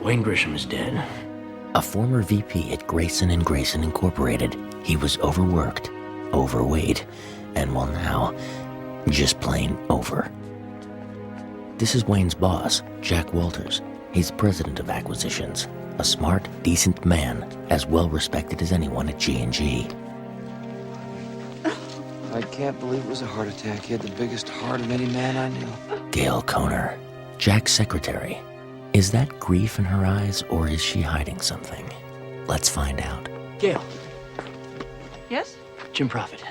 Wayne Grisham is dead. A former VP at Gracen Gracen Incorporated. He was overworked, overweight, and well now, just plain over. This is Wayne's boss, Jack Walters. He's president of acquisitions. A smart, decent man, as well respected as anyone at G&G. I can't believe it was a heart attack. He had the biggest heart of any man I knew. Gail Koner, Jack's secretary. Is that grief in her eyes, or is she hiding something? Let's find out. Gail. Yes? Jim Profit.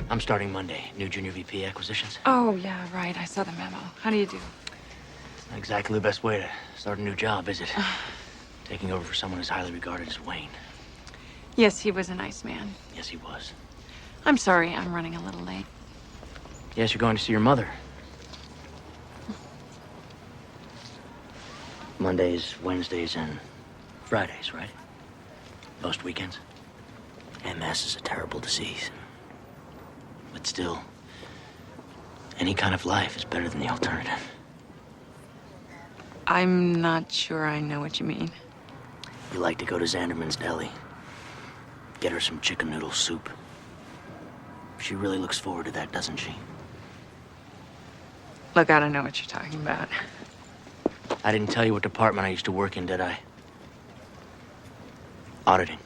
I'm starting Monday. New junior VP acquisitions. Oh, yeah, right. I saw the memo. How do you do? Not exactly the best way to start a new job, is it? Taking over for someone as highly regarded as Wayne. Yes, he was a nice man. Yes, he was. I'm sorry, I'm running a little late. Yes, you're going to see your mother. Mondays, Wednesdays, and Fridays, right? Most weekends. MS is a terrible disease. But still, any kind of life is better than the alternative. I'm not sure I know what you mean. You like to go to Zanderman's Deli. Get her some chicken noodle soup. She really looks forward to that, doesn't she? Look, I don't know what you're talking about. I didn't tell you what department I used to work in, did I? Auditing.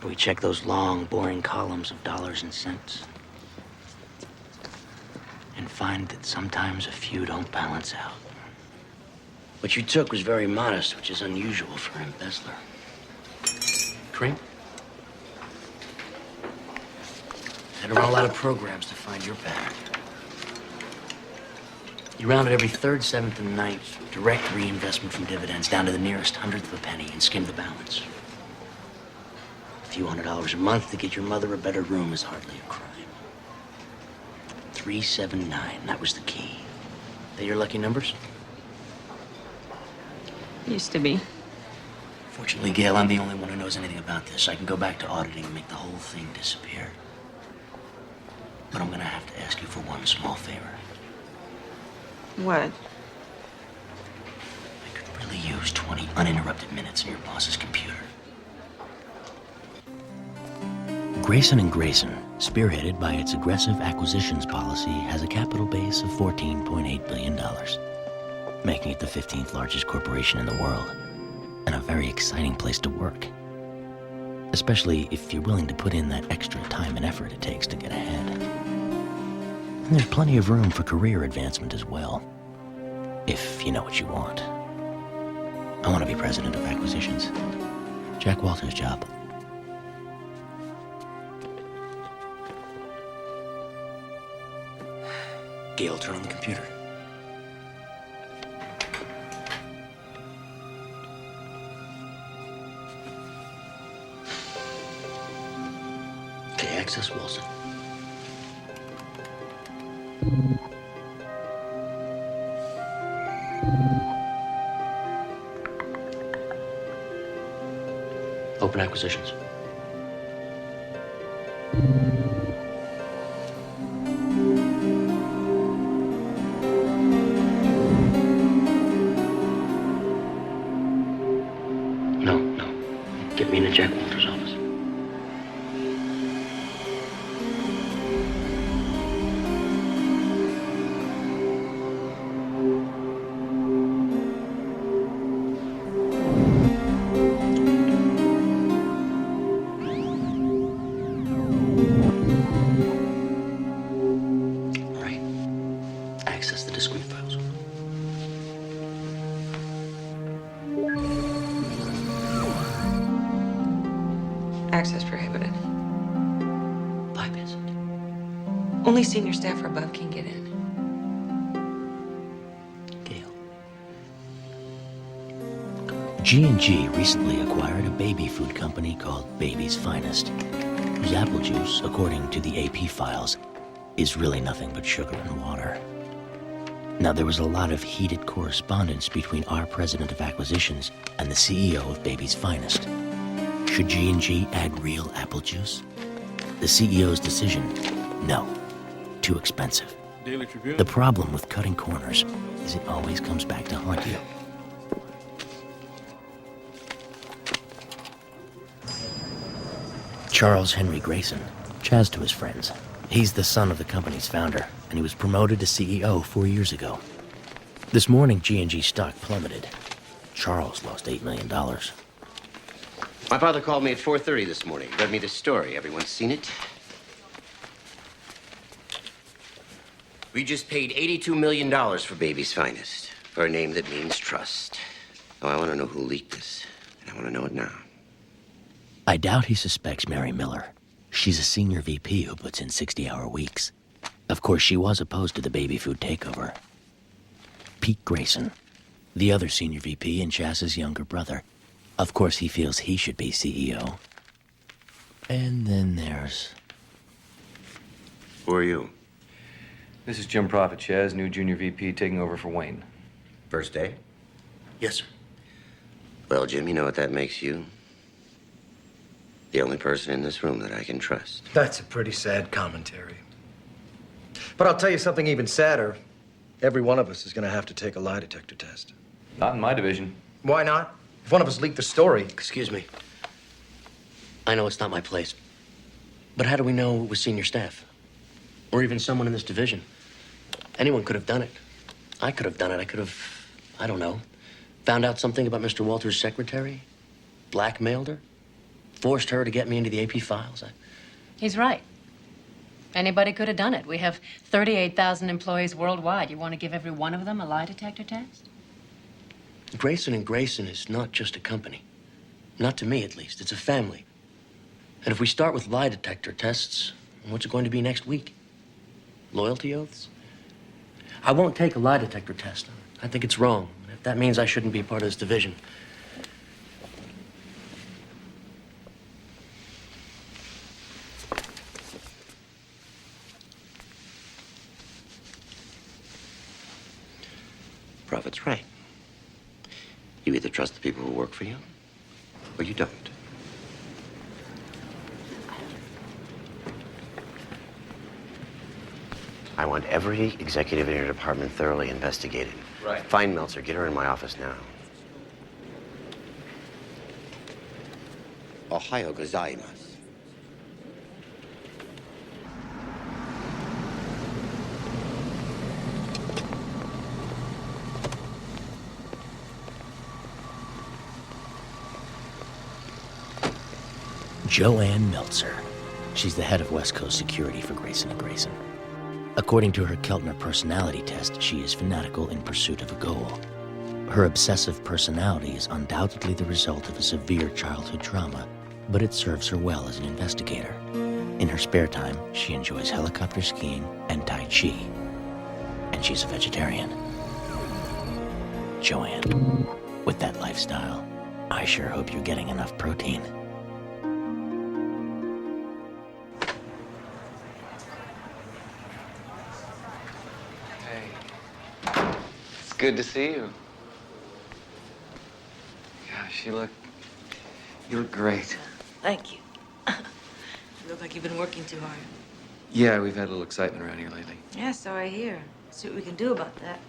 We check those long, boring columns of dollars and cents. And find that sometimes a few don't balance out. What you took was very modest, which is unusual for an embezzler. Cream? Had to run a lot of programs to find your pattern. You rounded every third, seventh, and ninth direct reinvestment from dividends down to the nearest hundredth of a penny and skimmed the balance. A few $100s a month to get your mother a better room is hardly a crime. 379, that was the key. They your lucky numbers? Used to be. Fortunately, Gail, I'm the only one who knows anything about this. I can go back to auditing and make the whole thing disappear. But I'm gonna have to ask you for one small favor. What? I could really use 20 uninterrupted minutes in your boss's computer. Gracen Gracen, spearheaded by its aggressive acquisitions policy, has a capital base of $14.8 billion, making it the 15th largest corporation in the world, and a very exciting place to work. Especially if you're willing to put in that extra time and effort it takes to get ahead. And there's plenty of room for career advancement as well, if you know what you want. I want to be president of acquisitions. Jack Walters' job. Gail, turn on the computer. Okay, access Wilson. Open acquisitions. No. Get me into Jack Walters' office. All right. Access the discrete files. Access prohibited. Bypass it. Only senior staff or above can get in. Gail. G&G recently acquired a baby food company called Baby's Finest, whose apple juice, according to the AP files, is really nothing but sugar and water. Now, there was a lot of heated correspondence between our president of acquisitions and the CEO of Baby's Finest. Should G&G add real apple juice? The CEO's decision, no. Too expensive. Daily Tribune. The problem with cutting corners is it always comes back to haunt you. Charles Henry Gracen, Chaz to his friends. He's the son of the company's founder, and he was promoted to CEO 4 years ago. This morning, G&G stock plummeted. Charles lost $8 million. My father called me at 4:30 this morning. Read me this story. Everyone's seen it? We just paid $82 million for Baby's Finest, for a name that means trust. Oh, I want to know who leaked this, and I want to know it now. I doubt he suspects Mary Miller. She's a senior VP who puts in 60-hour weeks. Of course, she was opposed to the baby food takeover. Pete Gracen, the other senior VP and Chaz's younger brother. Of course, he feels he should be CEO. And then there's... Who are you? This is Jim Profit, Chaz, new junior VP, taking over for Wayne. First day? Yes, sir. Well, Jim, you know what that makes you? The only person in this room that I can trust. That's a pretty sad commentary. But I'll tell you something even sadder. Every one of us is going to have to take a lie detector test. Not in my division. Why not? If one of us leaked the story. Excuse me. I know it's not my place. But how do we know it was senior staff? Or even someone in this division? Anyone could have done it. I could have done it. I could have, I don't know, found out something about Mr. Walters' secretary, blackmailed her, forced her to get me into the AP files. He's right. Anybody could have done it. We have 38,000 employees worldwide. You want to give every one of them a lie detector test? Gracen and Gracen is not just a company. Not to me, at least. It's a family. And if we start with lie detector tests, what's it going to be next week? Loyalty oaths? I won't take a lie detector test. I think it's wrong. If that means I shouldn't be part of this division. Prophet's right. You either trust the people who work for you, or you don't. I want every executive in your department thoroughly investigated. Right. Find Meltzer. Get her in my office now. Ohayo gozaimasu. Joanne Meltzer. She's the head of West Coast security for Gracen and Gracen. According to her Keltner personality test, she is fanatical in pursuit of a goal. Her obsessive personality is undoubtedly the result of a severe childhood trauma, but it serves her well as an investigator. In her spare time, she enjoys helicopter skiing and Tai Chi. And she's a vegetarian. Joanne, with that lifestyle, I sure hope you're getting enough protein. Good to see you. Gosh, you look great. Thank you. You look like you've been working too hard. Yeah, we've had a little excitement around here lately. Yeah, so I hear. See what we can do about that.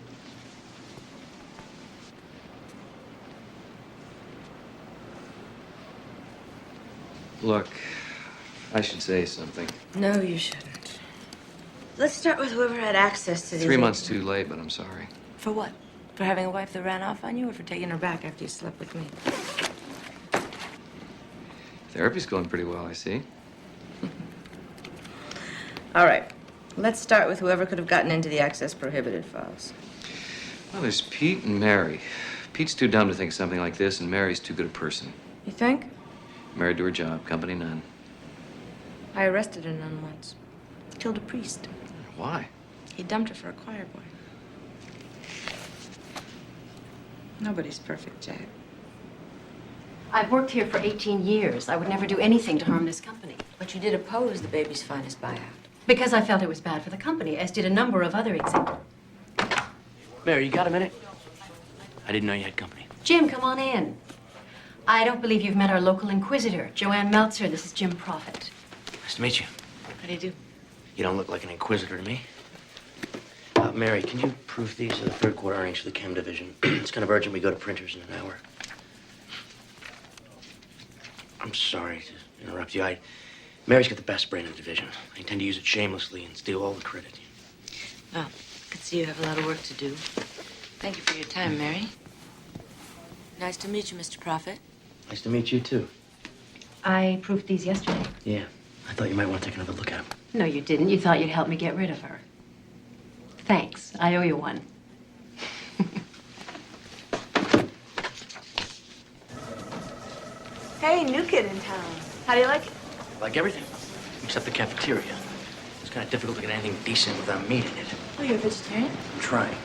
Look, I should say something. No, you shouldn't. Let's start with whoever had access to these. 3 months too late, but I'm sorry. For what? For having a wife that ran off on you, or for taking her back after you slept with me? Therapy's going pretty well, I see. All right. Let's start with whoever could have gotten into the access prohibited files. Well, there's Pete and Mary. Pete's too dumb to think something like this, and Mary's too good a person. You think? Married to her job, company nun. I arrested a nun once. Killed a priest. Why? He dumped her for a choir boy. Nobody's perfect, Jack. I've worked here for 18 years. I would never do anything to harm this company. But you did oppose the Baby's Finest buyout. Because I felt it was bad for the company, as did a number of other executives. Mary, you got a minute? I didn't know you had company. Jim, come on in. I don't believe you've met our local inquisitor, Joanne Meltzer. This is Jim Profit. Nice to meet you. How do you do? You don't look like an inquisitor to me. Mary, can you proof these are the third quarter earnings for the chem division? It's kind of urgent we go to printers in an hour. I'm sorry to interrupt you. Mary's got the best brain in the division. I intend to use it shamelessly and steal all the credit. Well, I can see you have a lot of work to do. Thank you for your time, Mary. Nice to meet you, Mr. Prophet. Nice to meet you, too. I proofed these yesterday. Yeah, I thought you might want to take another look at them. No, you didn't. You thought you'd help me get rid of her. Thanks. I owe you one. Hey, new kid in town. How do you like it? Like everything, except the cafeteria. It's kind of difficult to get anything decent without meat in it. Oh, you're a vegetarian? I'm trying.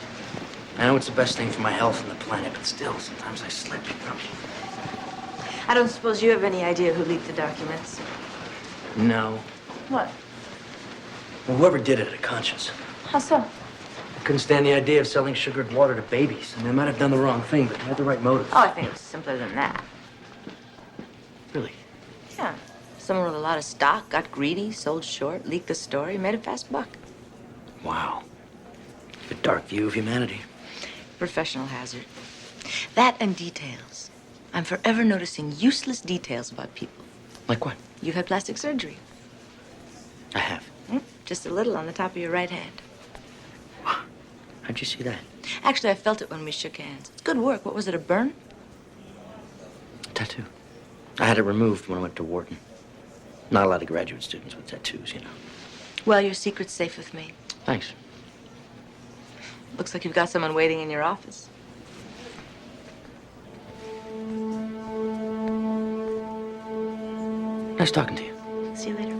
I know it's the best thing for my health and the planet, but still, sometimes I slip, you know? I don't suppose you have any idea who leaked the documents? No. What? Well, whoever did it had a conscience. How so? I couldn't stand the idea of selling sugared water to babies. I mean, they might have done the wrong thing, but they had the right motive. Oh, I think it was simpler than that. Really? Yeah. Someone with a lot of stock got greedy, sold short, leaked the story, made a fast buck. Wow. A dark view of humanity. Professional hazard. That and details. I'm forever noticing useless details about people. Like what? You've had plastic surgery. I have. Just a little on the top of your right hand. How'd you see that? Actually, I felt it when we shook hands. It's good work. What was it, a burn? Tattoo. I had it removed when I went to Wharton. Not a lot of graduate students with tattoos, you know. Well, your secret's safe with me. Thanks. Looks like you've got someone waiting in your office. Nice talking to you. See you later.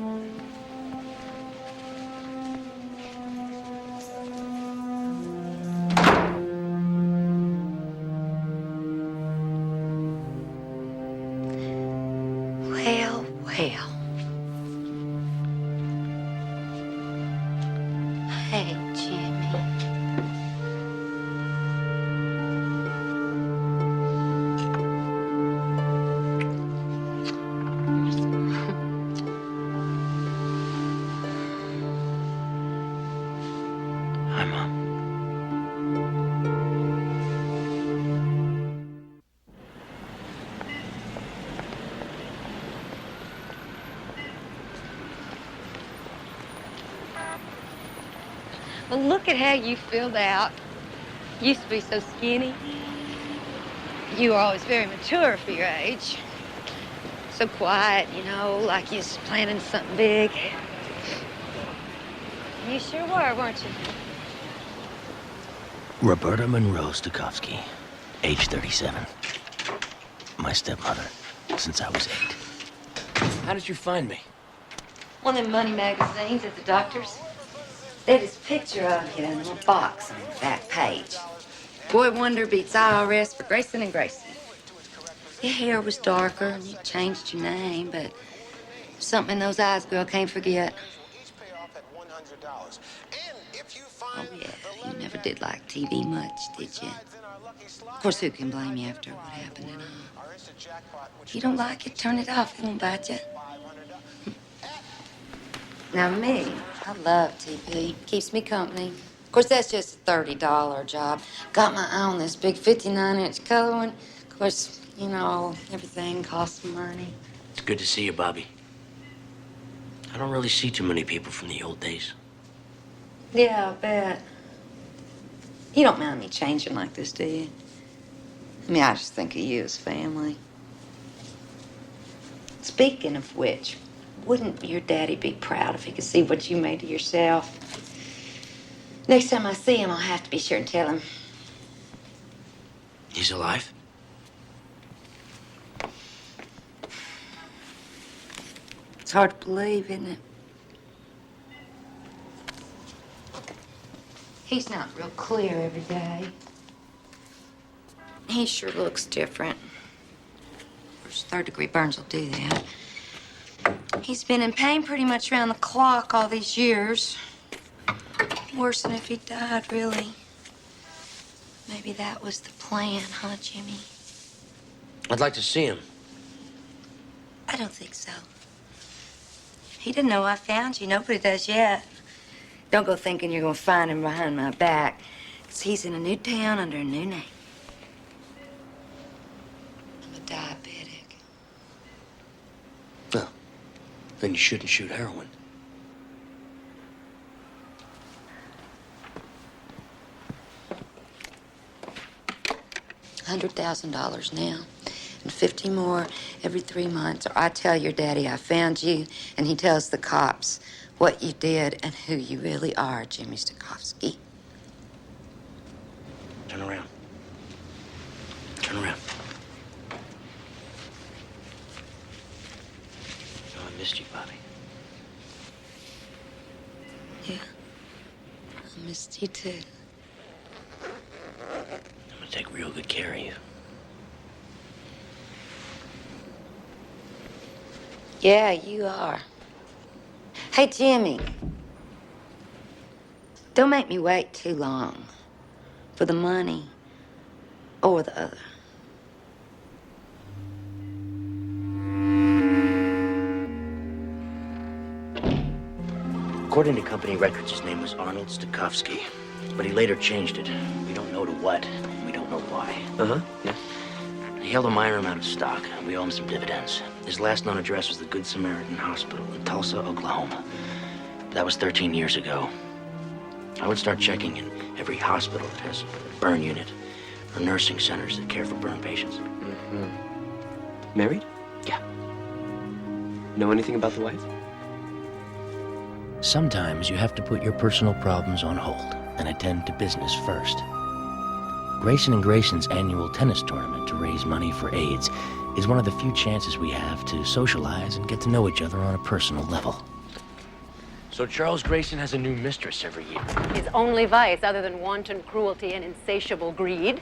Well, well. Hey, Jimmy. Hi, Mom. Well, look at how you filled out. You used to be so skinny. You were always very mature for your age. So quiet, you know, like you was planning something big. You sure were, weren't you? Roberta Monroe Stokowski, age 37. My stepmother, since I was 8. How did you find me? One of them money magazines at the doctor's. They had this picture of you in a little box on the back page. Boy Wonder beats IRS for Gracen and Gracen. Your hair was darker and you changed your name, but something in those eyes, girl, can't forget. Oh, yeah, you never did like TV much, did you? Of course, who can blame you after what happened and all? If you don't like it, turn it off. It won't bite you. Now, me, I love TV. Keeps me company. Of course, that's just a $30 job. Got my eye on this big 59-inch color one. Of course, you know, everything costs money. It's good to see you, Bobby. I don't really see too many people from the old days. Yeah, I bet. You don't mind me changing like this, do you? I mean, I just think of you as family. Speaking of which, wouldn't your daddy be proud if he could see what you made of yourself? Next time I see him, I'll have to be sure and tell him. He's alive? It's hard to believe, isn't it? He's not real clear every day. He sure looks different. Of course, third-degree burns will do that. He's been in pain pretty much around the clock all these years. Worse than if he died, really. Maybe that was the plan, huh, Jimmy? I'd like to see him. I don't think so. He didn't know I found you. Nobody does yet. Don't go thinking you're gonna find him behind my back. 'Cause he's in a new town under a new name. I'm a diabetic. Well, Then you shouldn't shoot heroin. $100,000 now, and 50 more every 3 months, or I tell your daddy I found you, and he tells the cops what you did and who you really are, Jimmy Stokowski. Turn around. Turn around. Oh, I missed you, Bobby. Yeah, I missed you too. I'm gonna take real good care of you. Yeah, you are. Hey, Jimmy. Don't make me wait too long for the money or the other. According to company records, his name was Arnold Stokowski, but he later changed it. We don't know to what. We don't know why. Uh-huh, yeah. He held a minor amount of stock. We owe him some dividends. His last known address was the Good Samaritan Hospital in Tulsa, Oklahoma. That was 13 years ago. I would start checking in every hospital that has a burn unit or nursing centers that care for burn patients. Mm-hmm. Married? Yeah. Know anything about the wife? Sometimes you have to put your personal problems on hold and attend to business first. Gracen and Gracen's annual tennis tournament to raise money for AIDS is one of the few chances we have to socialize and get to know each other on a personal level. So Charles Gracen has a new mistress every year. His only vice, other than wanton cruelty and insatiable greed.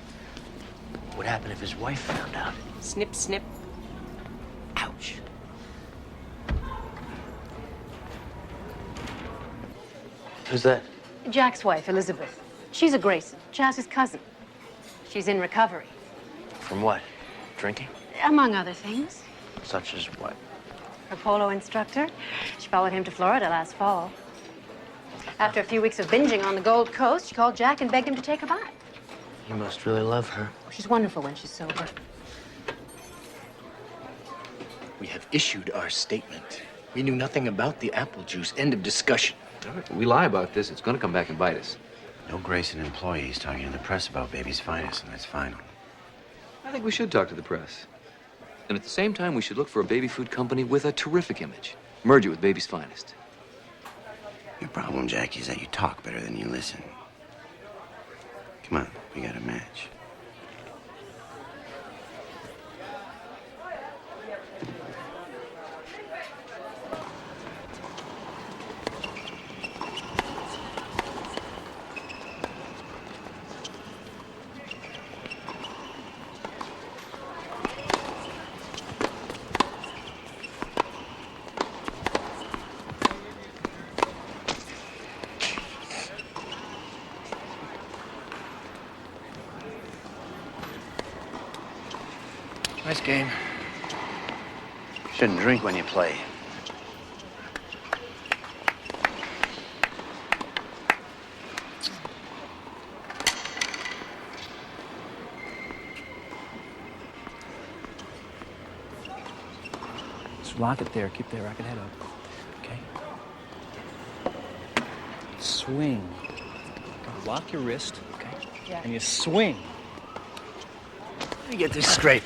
What happened if his wife found out? Snip, snip. Ouch. Who's that? Jack's wife, Elizabeth. She's a Gracen, Chaz's cousin. She's in recovery. From what? Drinking? Among other things. Such as what? Her polo instructor. She followed him to Florida last fall. After a few weeks of binging on the Gold Coast, she called Jack and begged him to take her back. You must really love her. She's wonderful when she's sober. We have issued our statement. We knew nothing about the apple juice. End of discussion. All right, we lie about this, it's gonna come back and bite us. No Gracen employees talking to the press about baby's finest, and that's final. I think we should talk to the press. And at the same time, we should look for a baby food company with a terrific image. Merge it with baby's finest. Your problem, Jackie, is that you talk better than you listen. Come on, we got a match. Nice game. Shouldn't drink when you play. Just lock it there. Keep that racket head up. Okay? Swing. Lock your wrist, okay? Yeah. And you swing. Let me get this straight.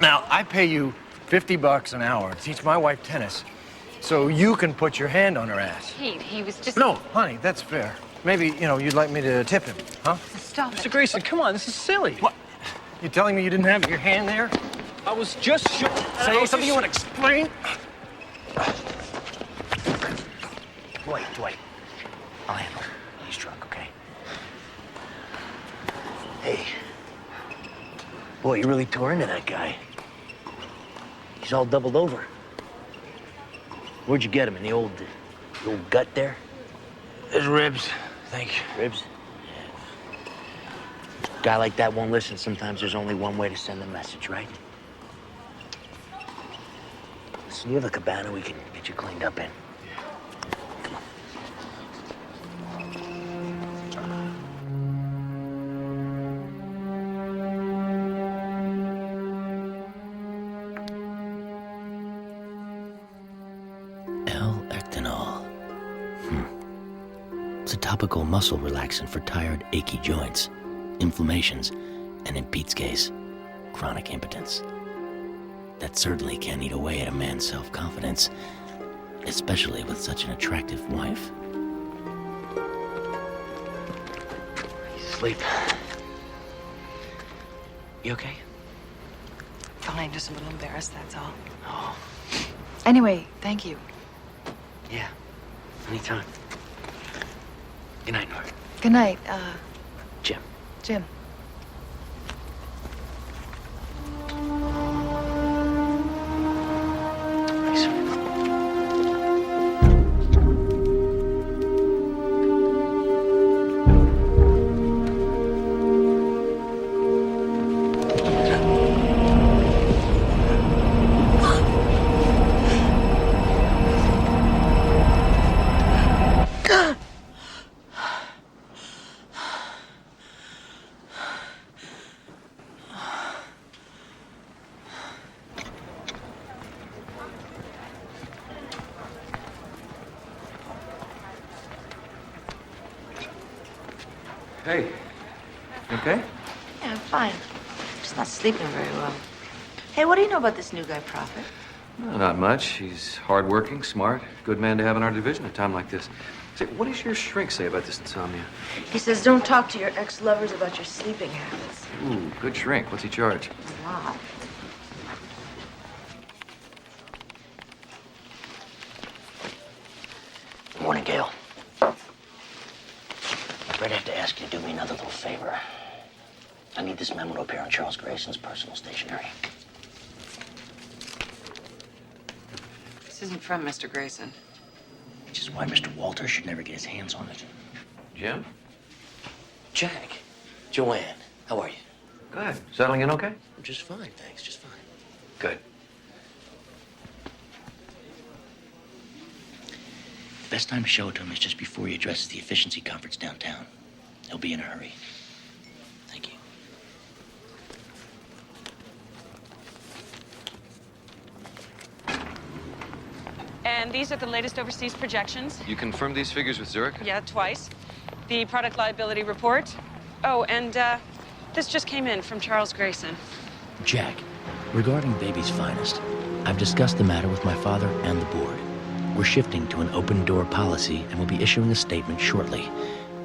Now, I pay you $50 an hour to teach my wife tennis, so you can put your hand on her ass. He was just... No, honey, that's fair. Maybe, you'd like me to tip him, huh? Stop Mr. it. Gracen, come on, this is silly. What? You telling me you didn't have your hand there? I was just showing... Say something you want to explain? Dwight. I'll handle it. He's drunk, okay? Hey. Boy, you really tore into that guy. He's all doubled over. Where'd you get him? In the old gut there? His ribs, I think. Ribs? Yeah. Guy like that won't listen. Sometimes there's only one way to send a message, right? Listen, you have a cabana we can get you cleaned up in. Come on. topical muscle relaxant for tired, achy joints, inflammations, and in Pete's case, chronic impotence. That certainly can't eat away at a man's self-confidence, especially with such an attractive wife. Sleep. You okay? Fine, just a little embarrassed, that's all. Oh, Anyway, thank you. yeah. Anytime. Good night, Nora. Good night, Jim. Jim. Thanks. Hey, you okay? Yeah, I'm fine. Just not sleeping very well. Hey, what do you know about this new guy, Prophet? No, not much. He's hardworking, smart, good man to have in our division at a time like this. Say, what does your shrink say about this insomnia? He says don't talk to your ex-lovers about your sleeping habits. Ooh, good shrink. What's he charge? A lot. Morning, Gail. I'm afraid I have to ask you to do me another little favor. I need this memo to appear on Charles Gracen's personal stationery. This isn't from Mr. Gracen. Which is why Mr. Walter should never get his hands on it. Jim? Jack, Joanne, how are you? Good. Settling in okay? I'm just fine, thanks, just fine. Good. The best time to show it to him is just before he addresses the efficiency conference downtown. He'll be in a hurry. Thank you. And these are the latest overseas projections. You confirmed these figures with Zurich? Yeah, twice. The product liability report. Oh, and this just came in from Charles Gracen. Jack, regarding Baby's Finest, I've discussed the matter with my father and the board. We're shifting to an open-door policy and will be issuing a statement shortly.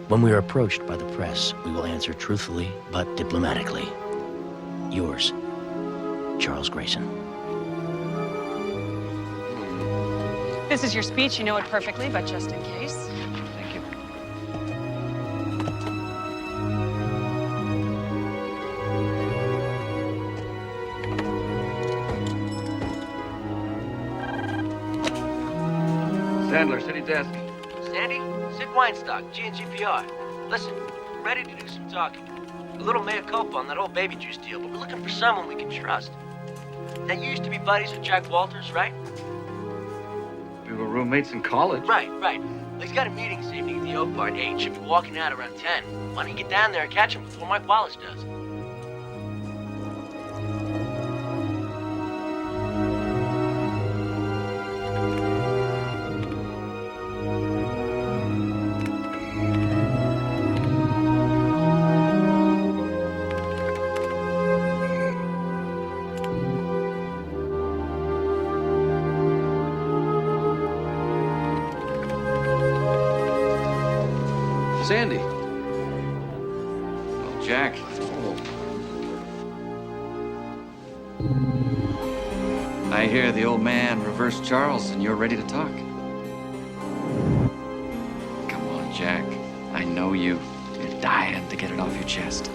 When we are approached by the press, we will answer truthfully but diplomatically. Yours, Charles Gracen. This is your speech. You know it perfectly, but just in case. Thank you. Sandler, city desk. Sandy, Sid Weinstock, GNGPR. Listen, I'm ready to do some talking. A little mea culpa on that whole baby juice deal, but we're looking for someone we can trust. Now, you used to be buddies with Jack Walters, right? We were roommates in college. Right. Well, he's got a meeting this evening at the Oak Bar at 8. Should be walking out around 10. Why don't you get down there and catch him before Mike Wallace does? Sandy. Oh, Jack. I hear the old man reversed Charles and you're ready to talk. Come on, Jack. I know you. You're dying to get it off your chest.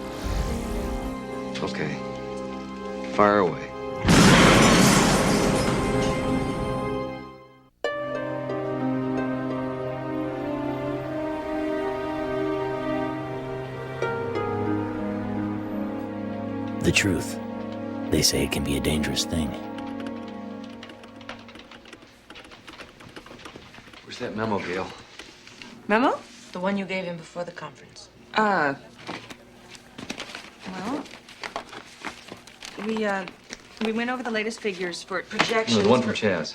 Okay. Fire away. The truth. They say it can be a dangerous thing. Where's that memo, Gail? Memo? The one you gave him before the conference. Well, we went over the latest figures for projections. No, the one from Chaz.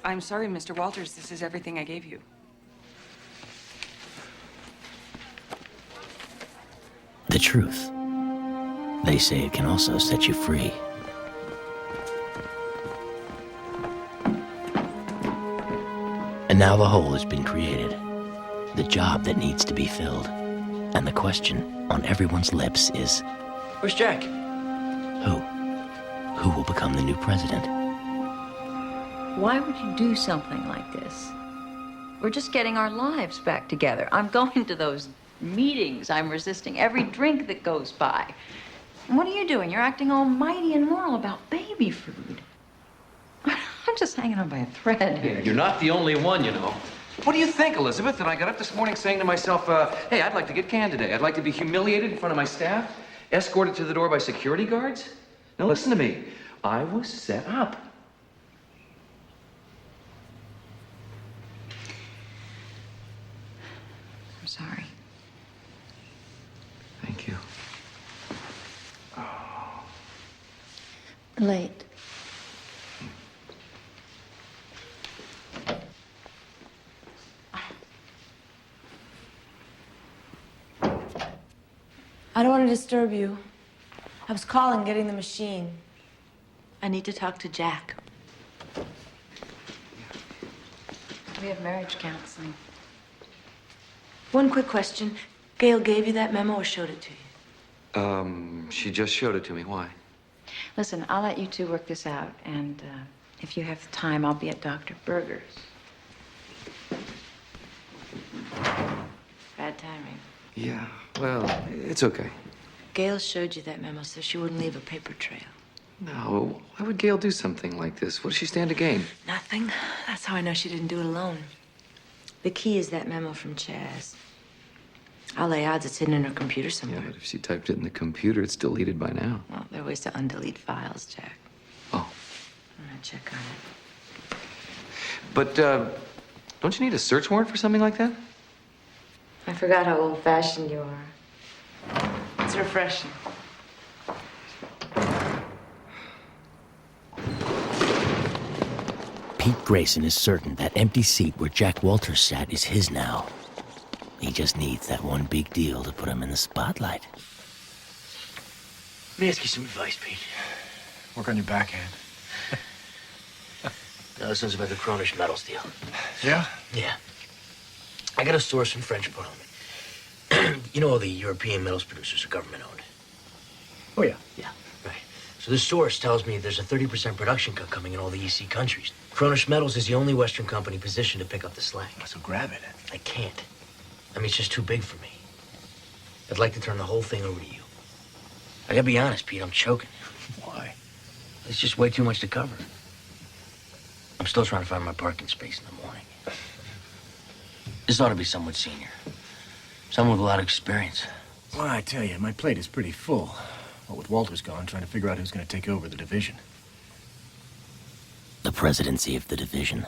I'm sorry, Mr. Walters, this is everything I gave you. truth. They say it can also set you free. And now the hole has been created. The job that needs to be filled. And the question on everyone's lips is, Where's Jack? who? Who will become the new president? Why would you do something like this? We're just getting our lives back together. I'm going to those meetings. I'm resisting every drink that goes by. And what are you doing? You're acting all mighty and moral about baby food. I'm just hanging on by a thread here. You're not the only one, you know. What do you think, Elizabeth, that I got up this morning saying to myself, hey, I'd like to get canned today. I'd like to be humiliated in front of my staff, escorted to the door by security guards? Now listen to me. I was set up. I'm sorry. Thank you. Late. I don't want to disturb you. I was calling, getting the machine. I need to talk to Jack. We have marriage counseling. One quick question. Gail gave you that memo or showed it to you? She just showed it to me. Why? Listen, I'll let you two work this out, and if you have time, I'll be at Dr. Berger's. Bad timing. Yeah, well, it's okay. Gail showed you that memo so she wouldn't leave a paper trail. No, why would Gail do something like this? What does she stand to gain? Nothing. That's how I know she didn't do it alone. The key is that memo from Chaz. I'll lay odds it's hidden in her computer somewhere. Yeah, but if she typed it in the computer, it's deleted by now. Well, there are ways to undelete files, Jack. Oh. I'm gonna check on it. But, don't you need a search warrant for something like that? I forgot how old-fashioned you are. It's refreshing. Pete Gracen is certain that empty seat where Jack Walters sat is his now. He just needs that one big deal to put him in the spotlight. Let me ask you some advice, Pete. Work on your backhand. Now, this one's about the Cronish metals deal. Yeah? Yeah. I got a source from French Parliament. You know all the European metals producers are government-owned. Oh, yeah. Yeah, right. So this source tells me there's a 30% production cut coming in all the EC countries. Cronish Metals is the only Western company positioned to pick up the slack. So grab it. I can't. I mean, it's just too big for me. I'd like to turn the whole thing over to you. I gotta be honest, Pete, I'm choking. Why? It's just way too much to cover. I'm still trying to find my parking space in the morning. This ought to be someone senior. Someone with a lot of experience. Well, I tell you, my plate is pretty full. What with Walters gone, trying to figure out who's going to take over the division. The presidency of the division.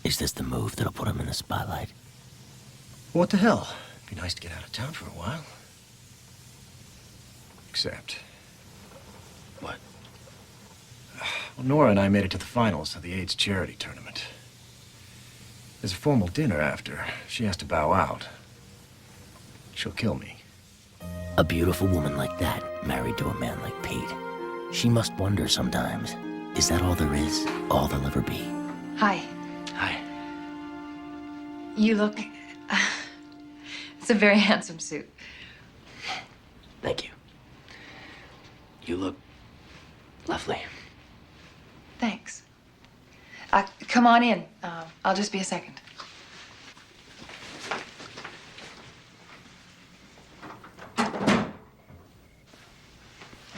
Is this the move that'll put him in the spotlight? What the hell? It'd be nice to get out of town for a while. Except... What? Well, Nora and I made it to the finals of the AIDS charity tournament. There's a formal dinner after. She has to bow out. She'll kill me. A beautiful woman like that, married to a man like Pete. She must wonder sometimes, is that all there is? All there'll ever be? Hi. Hi. You look... it's a very handsome suit. Thank you. You look lovely. Thanks. Come on in. I'll just be a second.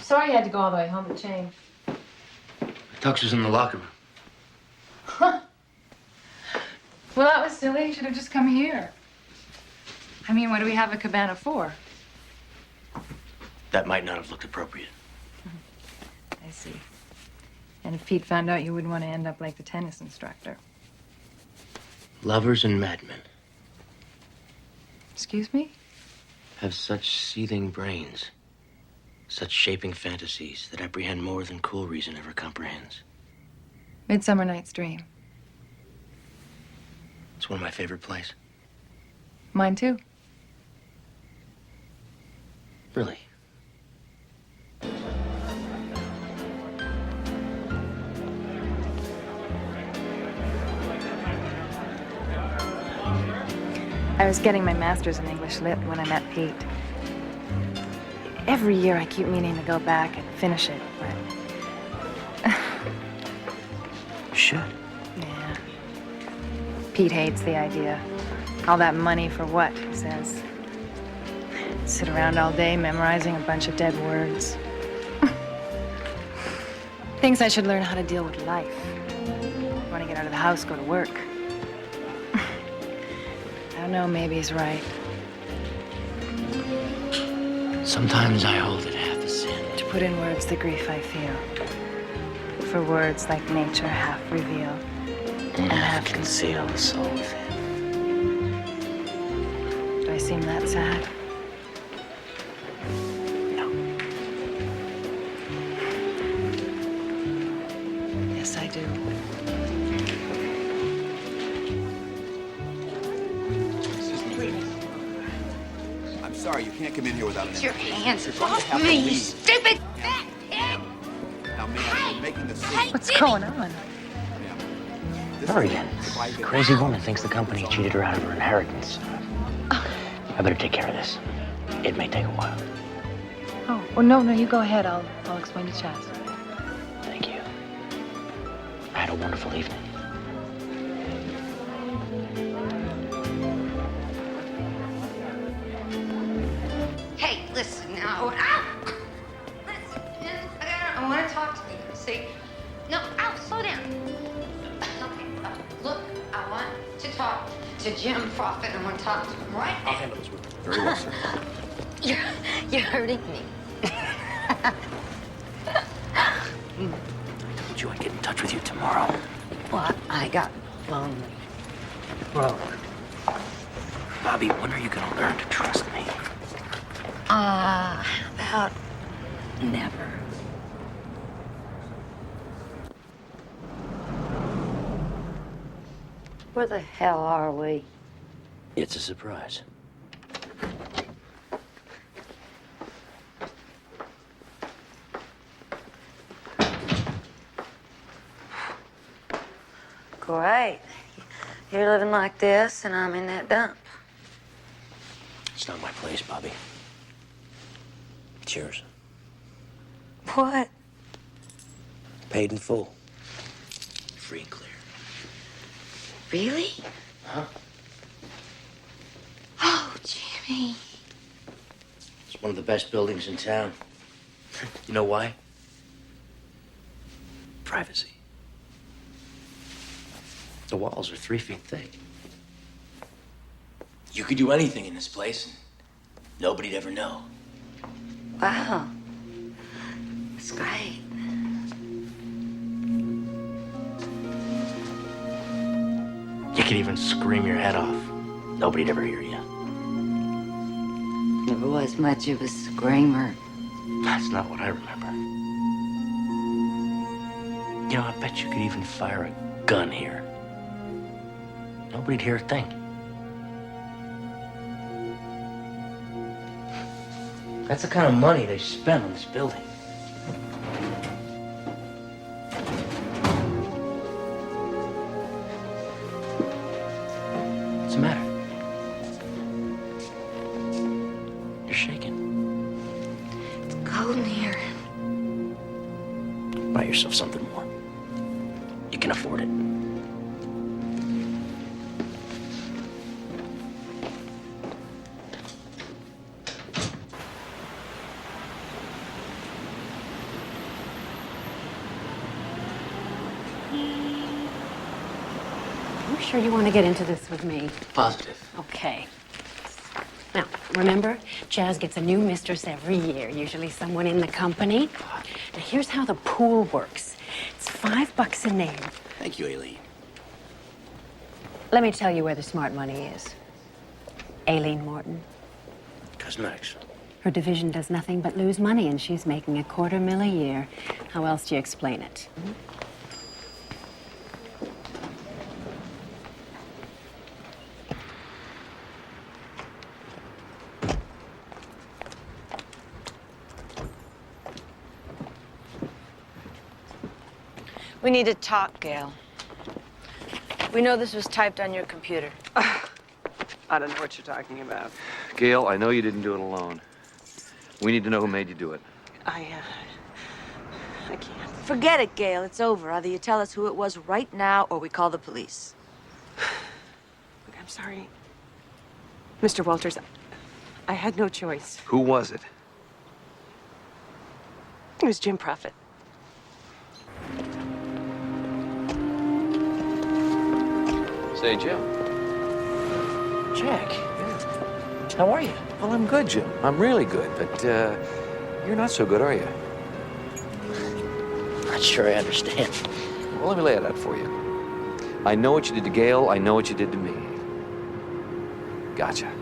Sorry you had to go all the way home to change. Tux was in the locker room. Huh. Well, that was silly. You should have just come here. I mean, what do we have a cabana for? That might not have looked appropriate. I see. And if Pete found out, you wouldn't want to end up like the tennis instructor. Lovers and madmen Excuse me? have such seething brains, such shaping fantasies that apprehend more than cool reason ever comprehends. Midsummer Night's Dream. It's one of my favorite plays. Mine too. Really? I was getting my master's in English Lit when I met Pete. Every year I keep meaning to go back and finish it, but... You should. Yeah. Pete hates the idea. All that money for what, he says. Sit around all day memorizing a bunch of dead words. Thinks I should learn how to deal with life. Want to get out of the house, go to work. I don't know, maybe he's right. Sometimes I hold it half a sin. To put in words the grief I feel. For words like nature half reveal And half conceal the soul within. Do I seem that sad? No. Yes, I do. I'm sorry, you can't come in here without an Get your invitation. hands You're going to off have to me, you leave. stupid fat pig! Now, ma'am, you're making the scene. What's going on? Her again. Crazy woman thinks the company cheated her out of her inheritance. I better take care of this. It may take a while. Oh, well, no, you go ahead. I'll explain to Chaz. Thank you. I had a wonderful evening. Hey, listen now. Ow! Listen, I want to talk to you. See? No, ow, slow down. Okay, look, I want to talk to Jim Profit. I want to talk to him right now. I'll handle this with you. Very well, sir. You're hurting me. I told you I'd get in touch with you tomorrow. Well, I got lonely. Bro. Bobby, when are you gonna learn to trust me? How about never? Where the hell are we? It's a surprise. Great. You're living like this, and I'm in that dump. It's not my place, Bobby. It's yours. What? Paid in full. Free and clear. Really? Huh? Oh, Jimmy. It's one of the best buildings in town. You know why? Privacy. The walls are 3 feet thick. You could do anything in this place, and nobody'd ever know. Wow. That's great. You could even scream your head off. Nobody'd ever hear you. Never was much of a screamer. That's not what I remember. You know, I bet you could even fire a gun here. Nobody'd hear a thing. That's the kind of money they spent on this building. What's the matter? You're shaking. It's cold in here. Buy yourself something more. You can afford it. Sure you want to get into this with me? Positive. Okay. Now, remember, Chaz gets a new mistress every year, usually someone in the company. Now, here's how the pool works. It's $5 a name. Thank you, Aileen. Let me tell you where the smart money is. Aileen Morton. Cosmetics. Her division does nothing but lose money, and she's making $250,000 a year. How else do you explain it? We need to talk, Gail. We know this was typed on your computer. I don't know what you're talking about. Gail, I know you didn't do it alone. We need to know who made you do it. I can't. Forget it, Gail. It's over. Either you tell us who it was right now, or we call the police. Look, I'm sorry. Mr. Walters, I had no choice. Who was it? It was Jim Prophet. Say, Jim. Jack, how are you? Well, I'm good, Jim. I'm really good, but you're not so good, are you? Not sure I understand. Well, let me lay it out for you. I know what you did to Gail. I know what you did to me. Gotcha.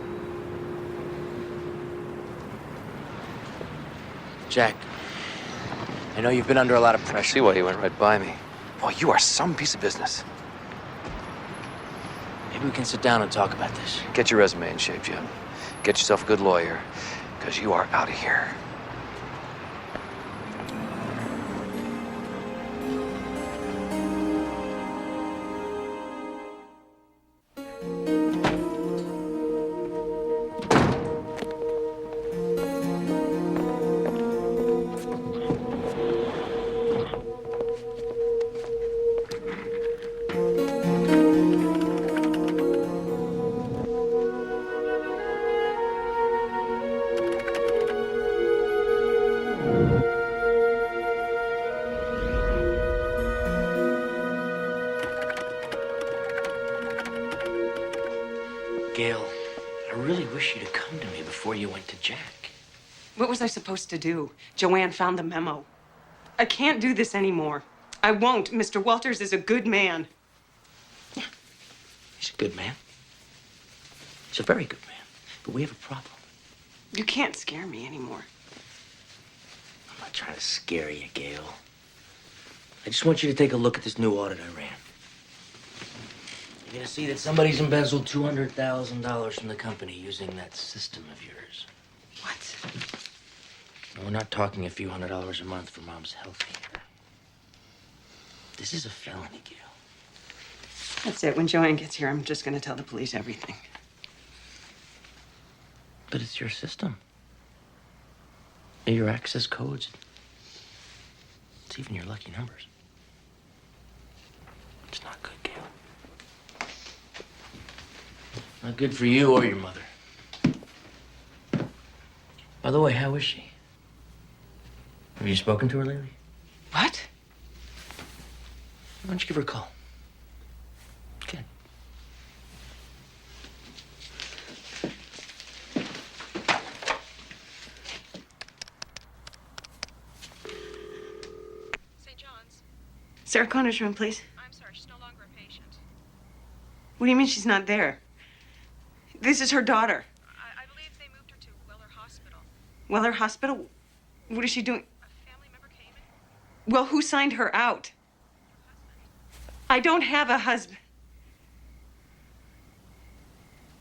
Jack, I know you've been under a lot of I pressure. see why you went right by me. Boy, you are some piece of business. Maybe we can sit down and talk about this. Get your resume in shape, Jim. Get yourself a good lawyer, because you are out of here. Gail, I really wish you'd have come to me before you went to Jack. What was I supposed to do? Joanne found the memo. I can't do this anymore. I won't. Mr. Walters is a good man. He's a good man. He's a very good man. But we have a problem. You can't scare me anymore. I'm not trying to scare you, Gail. I just want you to take a look at this new audit I ran. You're gonna see that somebody's embezzled $200,000 from the company using that system of yours. What? And we're not talking a few $100s a month for Mom's health care. This is a felony, Gail. That's it. When Joanne gets here, I'm just gonna tell the police everything. But it's your system. They're your access codes. It's even your lucky numbers. It's not good, Gail. Not good for you or your mother. By the way, how is she? Have you spoken to her lately? What? Why don't you give her a call? Okay. Sarah Connor's room, please. I'm sorry, she's no longer a patient. What do you mean she's not there? This is her daughter. I believe they moved her to Weller Hospital. Weller Hospital? What is she doing? A family member came in. Well, who signed her out? I don't have a husband.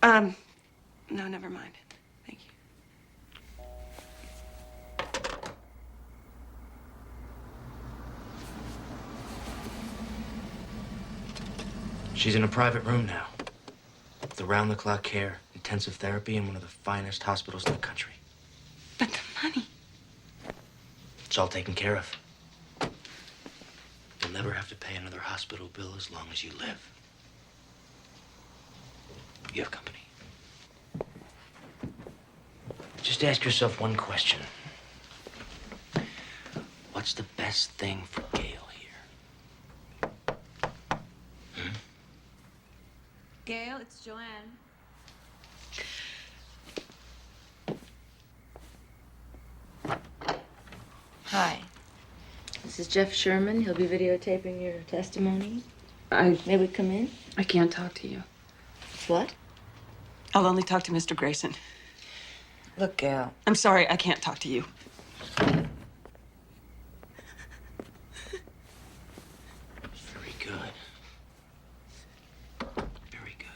No, never mind. Thank you. She's in a private room now. With around-the-clock care, intensive therapy, in one of the finest hospitals in the country. But the money. It's all taken care of. You'll never have to pay another hospital bill as long as you live. You have company. Just ask yourself one question. What's the best thing for Gail here? Gail, it's Joanne. Hi. This is Jeff Sherman. He'll be videotaping your testimony. May we come in? I can't talk to you. What? I'll only talk to Mr. Gracen. Look, Gail. I'm sorry, I can't talk to you. Very good. Very good.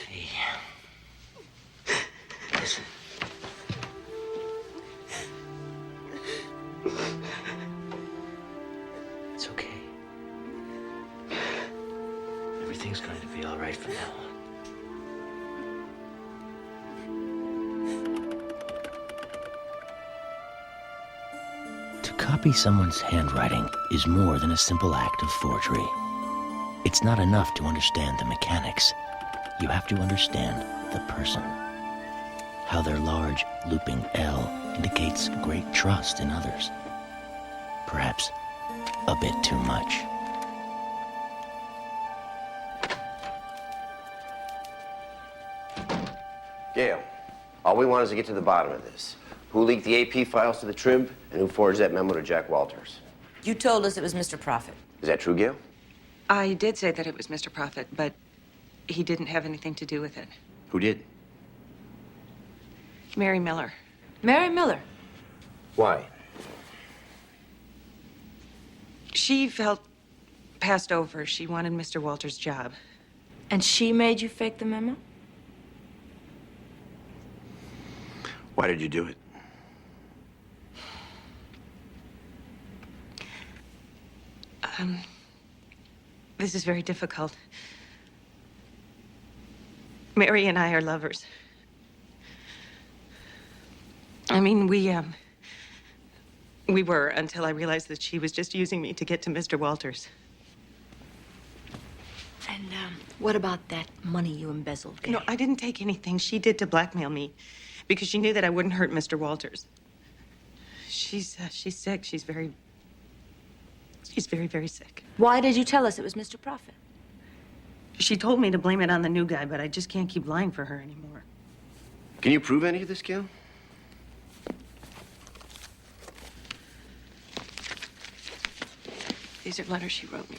Hey. Listen. Everything's going to be all right from now on. To copy someone's handwriting is more than a simple act of forgery. It's not enough to understand the mechanics. You have to understand the person. How their large, looping L indicates great trust in others. Perhaps a bit too much. Gail, all we want is to get to the bottom of this. Who leaked the AP files to the Trib, and who forged that memo to Jack Walters? You told us it was Mr. Prophet. Is that true, Gail? I did say that it was Mr. Prophet, but he didn't have anything to do with it. Who did? Mary Miller. Mary Miller? Why? She felt passed over. She wanted Mr. Walters' job. And she made you fake the memo? Why did you do it? This is very difficult. Mary and I are lovers. I mean, we were until I realized that she was just using me to get to Mr. Walters. And, what about that money you embezzled, Gail? No, I didn't take anything. She did to blackmail me because she knew that I wouldn't hurt Mr. Walters. She's sick. She's very, very sick. Why did you tell us it was Mr. Prophet? She told me to blame it on the new guy, but I just can't keep lying for her anymore. Can you prove any of this, Gail? These are letters she wrote me.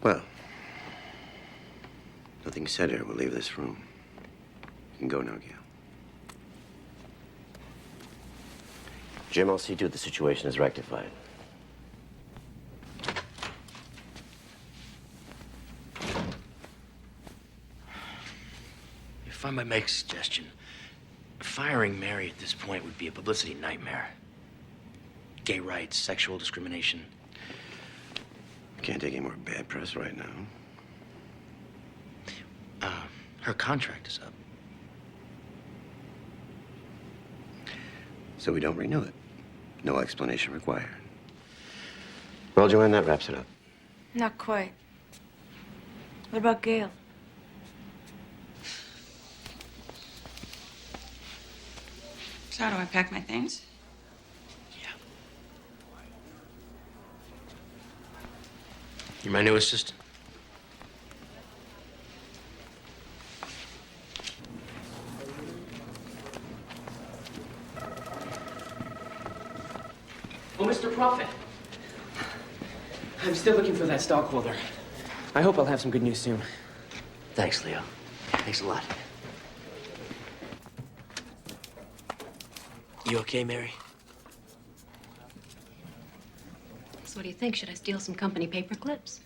Well, nothing said here. We'll leave this room. You can go now, Gail. Jim, I'll see to it the situation is rectified. If I might make a suggestion, firing Mary at this point would be a publicity nightmare. Gay rights, sexual discrimination. Can't take any more bad press right now. Her contract is up. So we don't renew it. No explanation required. Well, Joanne, that wraps it up. Not quite. What about Gail? So how do I pack my things? You're my new assistant. Oh, Mr. Prophet. I'm still looking for that stockholder. I hope I'll have some good news soon. Thanks, Leo. Thanks a lot. You okay, Mary? So what do you think? Should I steal some company paper clips?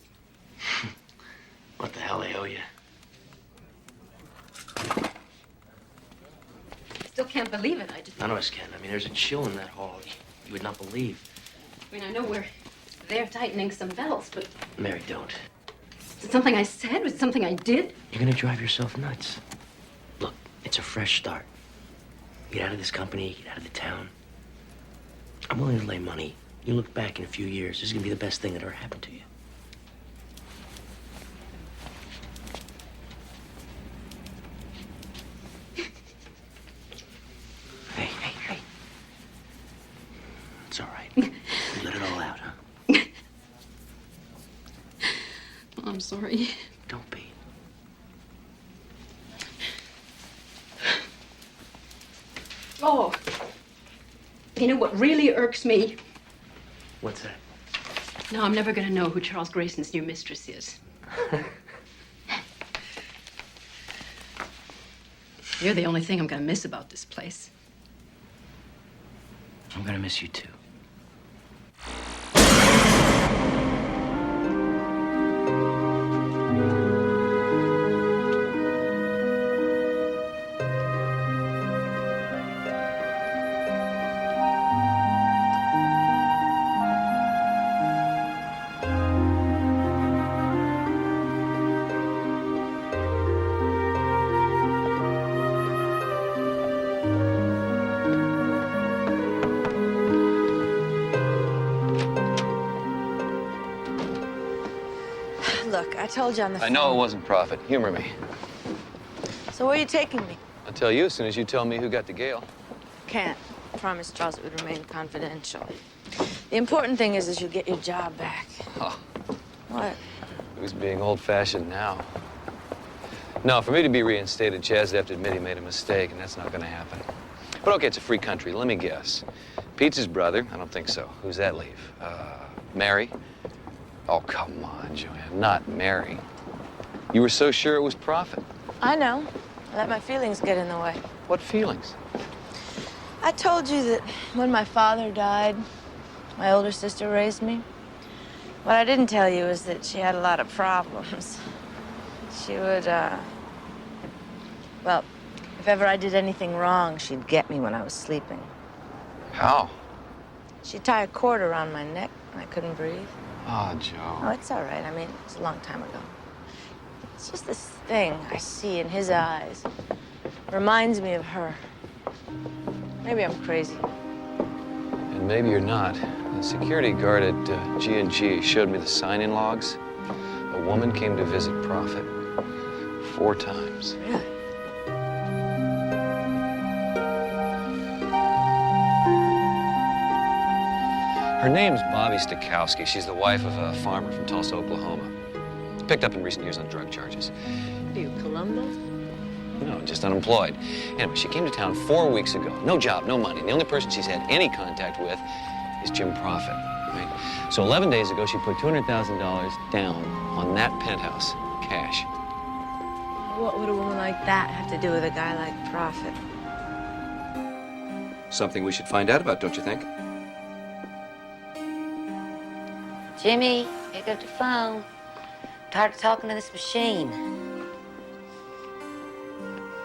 What the hell they owe you? Still can't believe it. I just... None of us can. I mean, there's a chill in that hall you would not believe. I mean, I know we're there tightening some belts, but Mary, don't. is it something I said? Was it something I did? You're gonna drive yourself nuts. Look, it's a fresh start. Get out of this company, get out of the town. I'm willing to lay money. You look back in a few years, this is gonna be the best thing that ever happened to you. Hey. It's all right. You let it all out, huh? I'm sorry. Don't be. Oh. You know what really irks me? What's that? No, I'm never gonna know who Charles Grayson's new mistress is. You're the only thing I'm gonna miss about this place. I'm gonna miss you too. Look, I told you on the phone. I know it wasn't profit. Humor me. So where are you taking me? I'll tell you as soon as you tell me who got the Gale. Can't. I promised Charles it would remain confidential. The important thing is you get your job back. Oh, What? who's being old-fashioned now? No, for me to be reinstated, Chaz would have to admit he made a mistake, and that's not going to happen. But okay, it's a free country. Let me guess. Pete's his brother? I don't think so. Who's that leave? Mary? Oh, come on, Joanne. Not Mary. You were so sure it was profit. I know. I let my feelings get in the way. What feelings? I told you that when my father died, my older sister raised me. What I didn't tell you is that she had a lot of problems. She would, well, if ever I did anything wrong, she'd get me when I was sleeping. How? She'd tie a cord around my neck and I couldn't breathe. Oh, Joe. Oh, it's all right. I mean, it's a long time ago. It's just this thing I see in his eyes. Reminds me of her. Maybe I'm crazy. And maybe you're not. The security guard at G&G showed me the sign-in logs. A woman came to visit Prophet 4 times. Really? Her name's Bobby Stokowski. She's the wife of a farmer from Tulsa, Oklahoma. Picked up in recent years on drug charges. Are you Columbo? No, just unemployed. Anyway, she came to town 4 weeks ago. No job, no money. And the only person she's had any contact with is Jim Prophet, right? So 11 days ago, she put $200,000 down on that penthouse, cash. What would a woman like that have to do with a guy like Prophet? Something we should find out about, don't you think? Jimmy, pick up the phone. Tired of talking to this machine.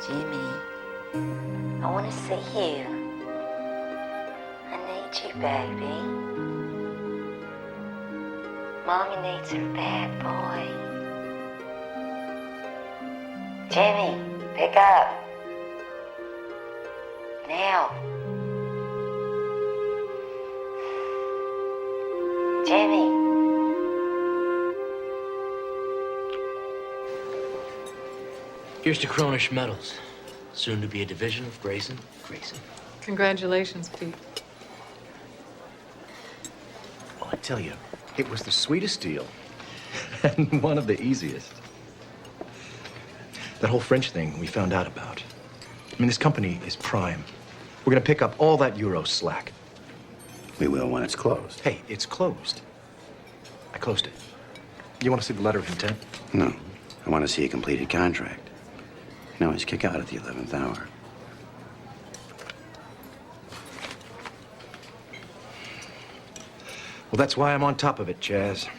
Jimmy, I want to see you. I need you, baby. Mommy needs her bad boy. Jimmy, pick up. Now. Jimmy. Here's to Cronish Metals, soon to be a division of Gracen Gracen. Congratulations, Pete. Well, I tell you, it was the sweetest deal. And one of the easiest. That whole French thing we found out about. I mean, this company is prime. We're gonna pick up all that Euro slack. We will when it's closed. Hey, it's closed. I closed it. You want to see the letter of intent? No. I want to see a completed contract. You can always kick out at the 11th hour. Well, that's why I'm on top of it, Chaz.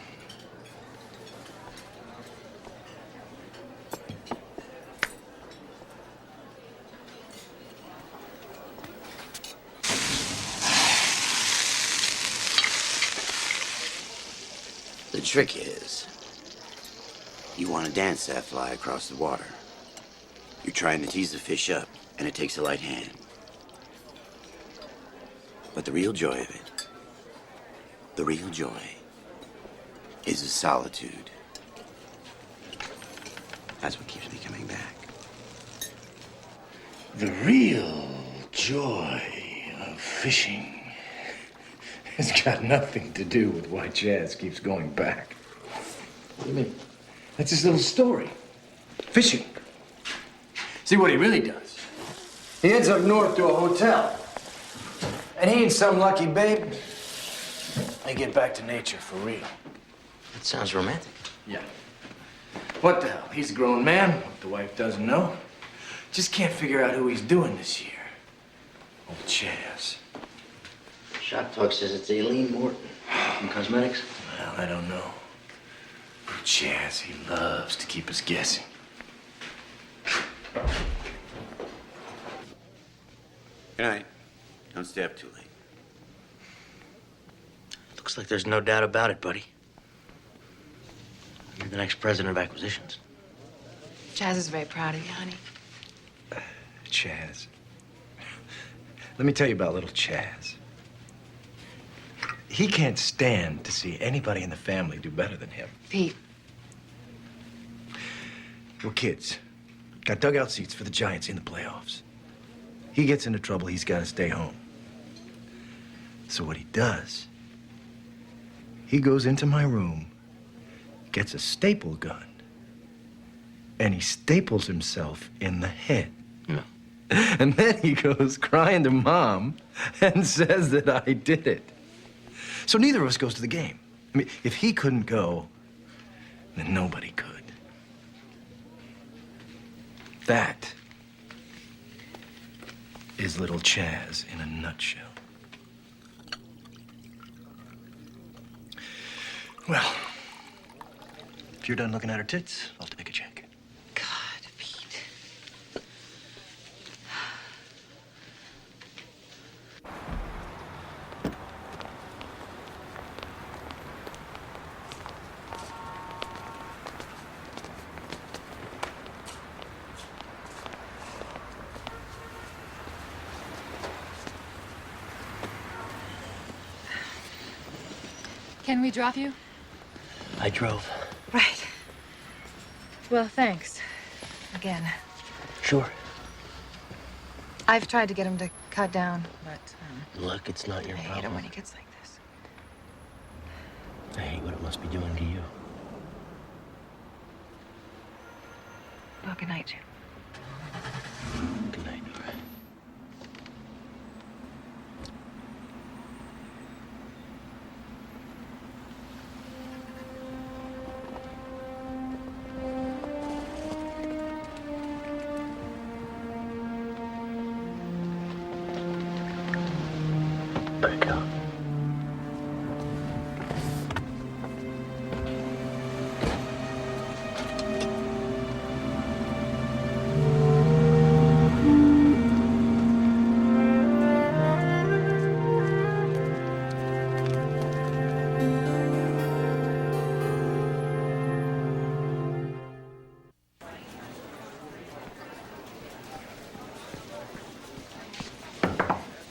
The trick is, you want to dance that fly across the water. You're trying to tease the fish up, and it takes a light hand. But the real joy of it, the real joy, is the solitude. That's what keeps me coming back. The real joy of fishing It's got nothing to do with why Chaz keeps going back. What do you mean? That's his little story. Fishing. See what he really does? He heads up north to a hotel. And he and some lucky babe, they get back to nature for real. That sounds romantic. Yeah. What the hell? He's a grown man. What the wife doesn't know. Just can't figure out who he's doing this year. Old Chaz. Shop talk says it's Aileen Morton from cosmetics. Well, I don't know. Chaz, he loves to keep us guessing. Good night. Don't stay up too late. Looks like there's no doubt about it, buddy. You're the next president of acquisitions. Chaz is very proud of you, honey. Chaz. Let me tell you about little Chaz. He can't stand to see anybody in the family do better than him. Pete. We're kids. Got dugout seats for the Giants in the playoffs. He gets into trouble, he's got to stay home. So what he does, he goes into my room, gets a staple gun, and he staples himself in the head. No. And then he goes crying to Mom and says that I did it. So neither of us goes to the game. I mean, if he couldn't go, then nobody could. That is little Chaz in a nutshell. Well, if you're done looking at her tits, I'll take a check. God, Pete. Can we drop you? I drove. Right. Well, thanks. Again. Sure. I've tried to get him to cut down, but Look, it's not your I hate problem. him when he gets like this. I hate what it must be doing to you. Well, good night, Jim. Good night, Darr. Back up.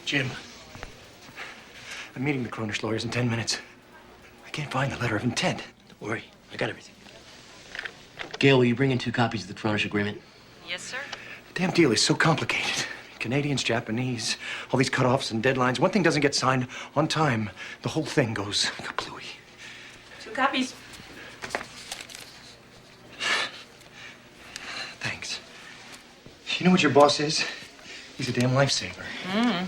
Jim, I'm meeting the Cronish lawyers in 10 minutes. I can't find the letter of intent. Don't worry, I got everything. Gail, will you bring in 2 copies of the Cronish agreement? Yes, sir. The damn deal is so complicated. Canadians, Japanese, all these cutoffs and deadlines. One thing doesn't get signed on time, the whole thing goes kaplooey. 2 copies. Thanks. You know what your boss is? He's a damn lifesaver. Mm.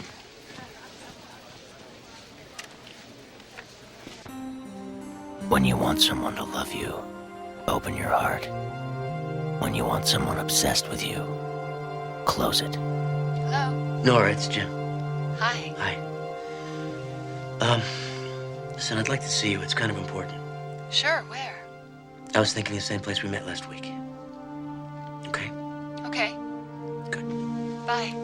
When you want someone to love you, open your heart. When you want someone obsessed with you, close it. Hello? Nora, it's Jim. Hi. Hi. Listen, I'd like to see you. It's kind of important. Sure, where? I was thinking the same place we met last week. Okay? Okay. Good. Bye.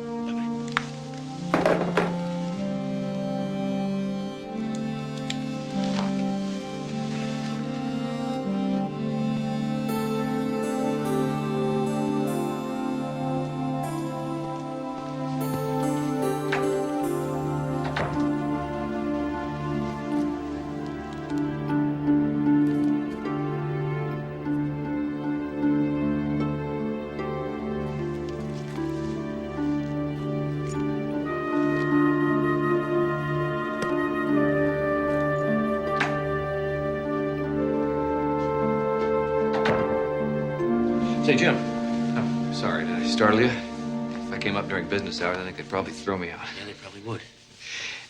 Say, Jim. Oh, sorry, did I startle you? If I came up during business hours, then they could probably throw me out. Yeah, they probably would.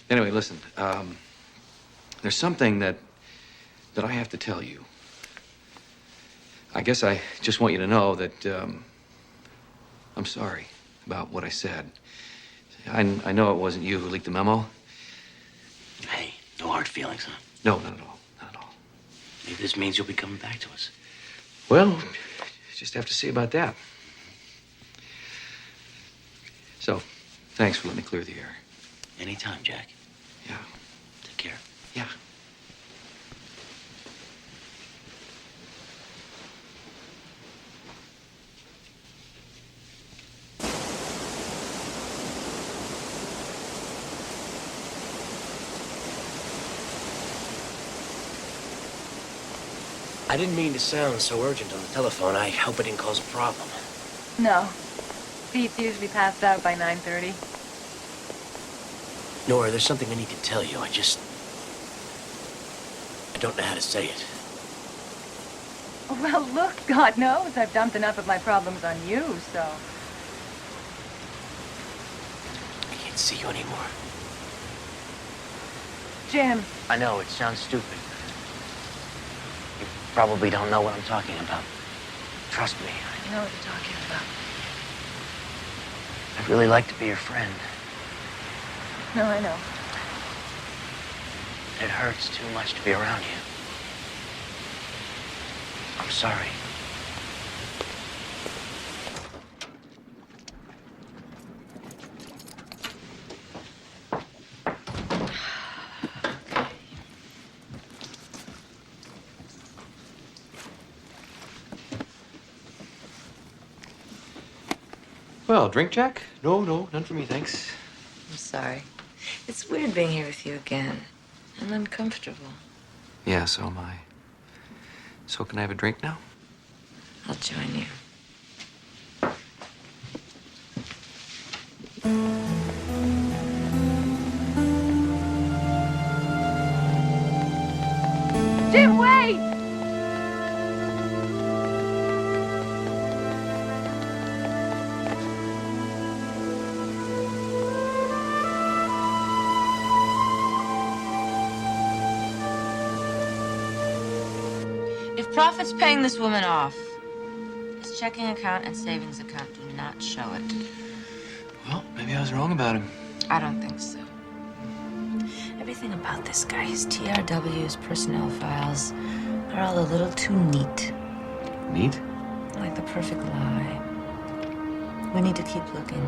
Anyway, listen. There's something that I have to tell you. I guess I just want you to know that I'm sorry about what I said. I know it wasn't you who leaked the memo. Hey, no hard feelings, huh? No, not at all. Not at all. Maybe this means you'll be coming back to us. Well, just have to see about that. So, thanks for letting me clear the air. Anytime, Jack. Yeah. Take care. Yeah. I didn't mean to sound so urgent on the telephone. I hope it didn't cause a problem. No. Pete's usually passed out by 9:30. Nora, there's something I need to tell you. I don't know how to say it. Well, look, God knows I've dumped enough of my problems on you, so... I can't see you anymore. Jim. I know, it sounds stupid. You probably don't know what I'm talking about. Trust me, I know what you're talking about. I'd really like to be your friend. No, I know. It hurts too much to be around you. I'm sorry. Well, drink, Jack? No, none for me, thanks. I'm sorry. It's weird being here with you again. I'm uncomfortable. Yeah, so am I. So can I have a drink now? I'll join you. Jim, wait! If profits paying this woman off, his checking account and savings account do not show it. Well, maybe I was wrong about him. I don't think so. Everything about this guy, his TRWs, personnel files, are all a little too neat. Neat? Like the perfect lie. We need to keep looking.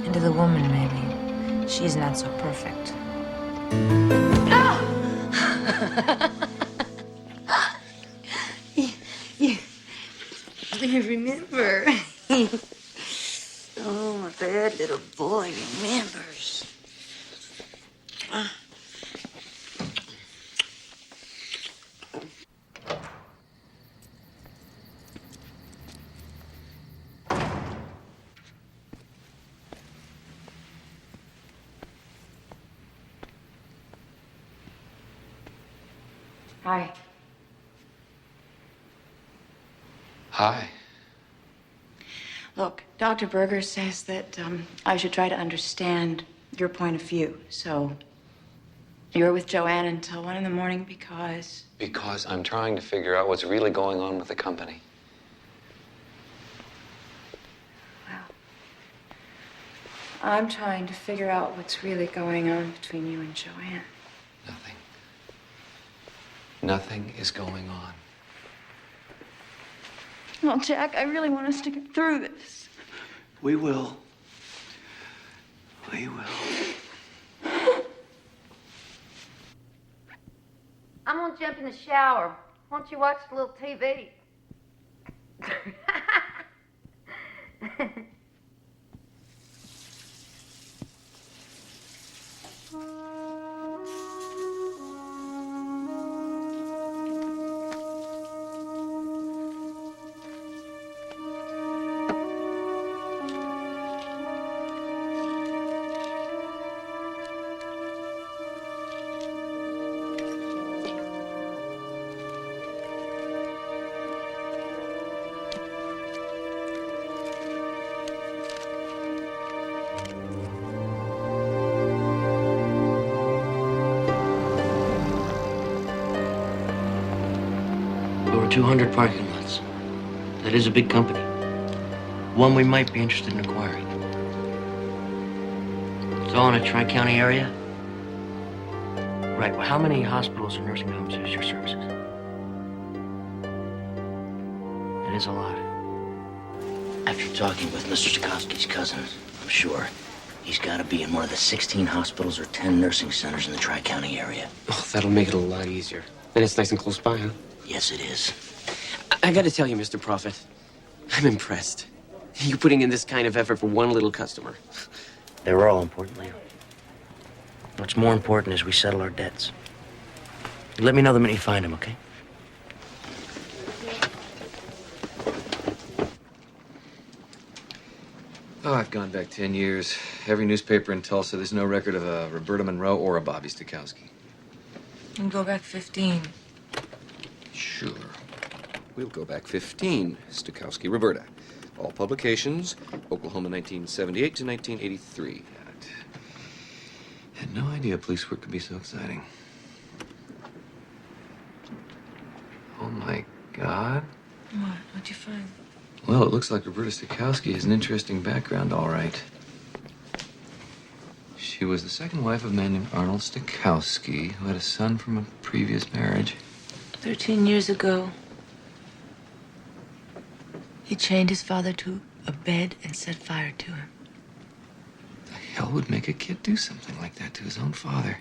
Into the woman, maybe. She's not so perfect. You remember. Oh, my bad little boy remembers. Hi. Hi. Look, Dr. Berger says that I should try to understand your point of view. So you're with Joanne until 1 in the morning because... Because I'm trying to figure out what's really going on with the company. I'm trying to figure out what's really going on between you and Joanne. Nothing. Nothing is going on. Well, Jack, I really want us to get through this. We will. We will. I'm gonna jump in the shower. Why don't you watch a little TV? Over 200 parking lots. That is a big company. One we might be interested in acquiring. It's all in a tri-county area. Right. Well, how many hospitals or nursing homes use your services? It is a lot. After talking with Mr. Stokowski's cousin, I'm sure he's got to be in one of the 16 hospitals or 10 nursing centers in the Tri-County area. Oh, that'll make it a lot easier. And it's nice and close by, huh? Yes, it is. I gotta tell you, Mr. Prophet, I'm impressed. You putting in this kind of effort for one little customer. They were all important, Leo. What's more important is we settle our debts. Let me know the minute you find him, okay? Oh, I've gone back 10 years. Every newspaper in Tulsa, there's no record of a Roberta Monroe or a Bobby Stokowski. And go back 15. Sure. We'll go back 15. Stokowski, Roberta. All publications, Oklahoma 1978 to 1983. Had no idea police work could be so exciting. Oh, my God. What? What'd you find? Well, it looks like Roberta Stokowski has an interesting background, all right. She was the second wife of a man named Arnold Stokowski, who had a son from a previous marriage. 13 years ago, he chained his father to a bed and set fire to him. The hell would make a kid do something like that to his own father?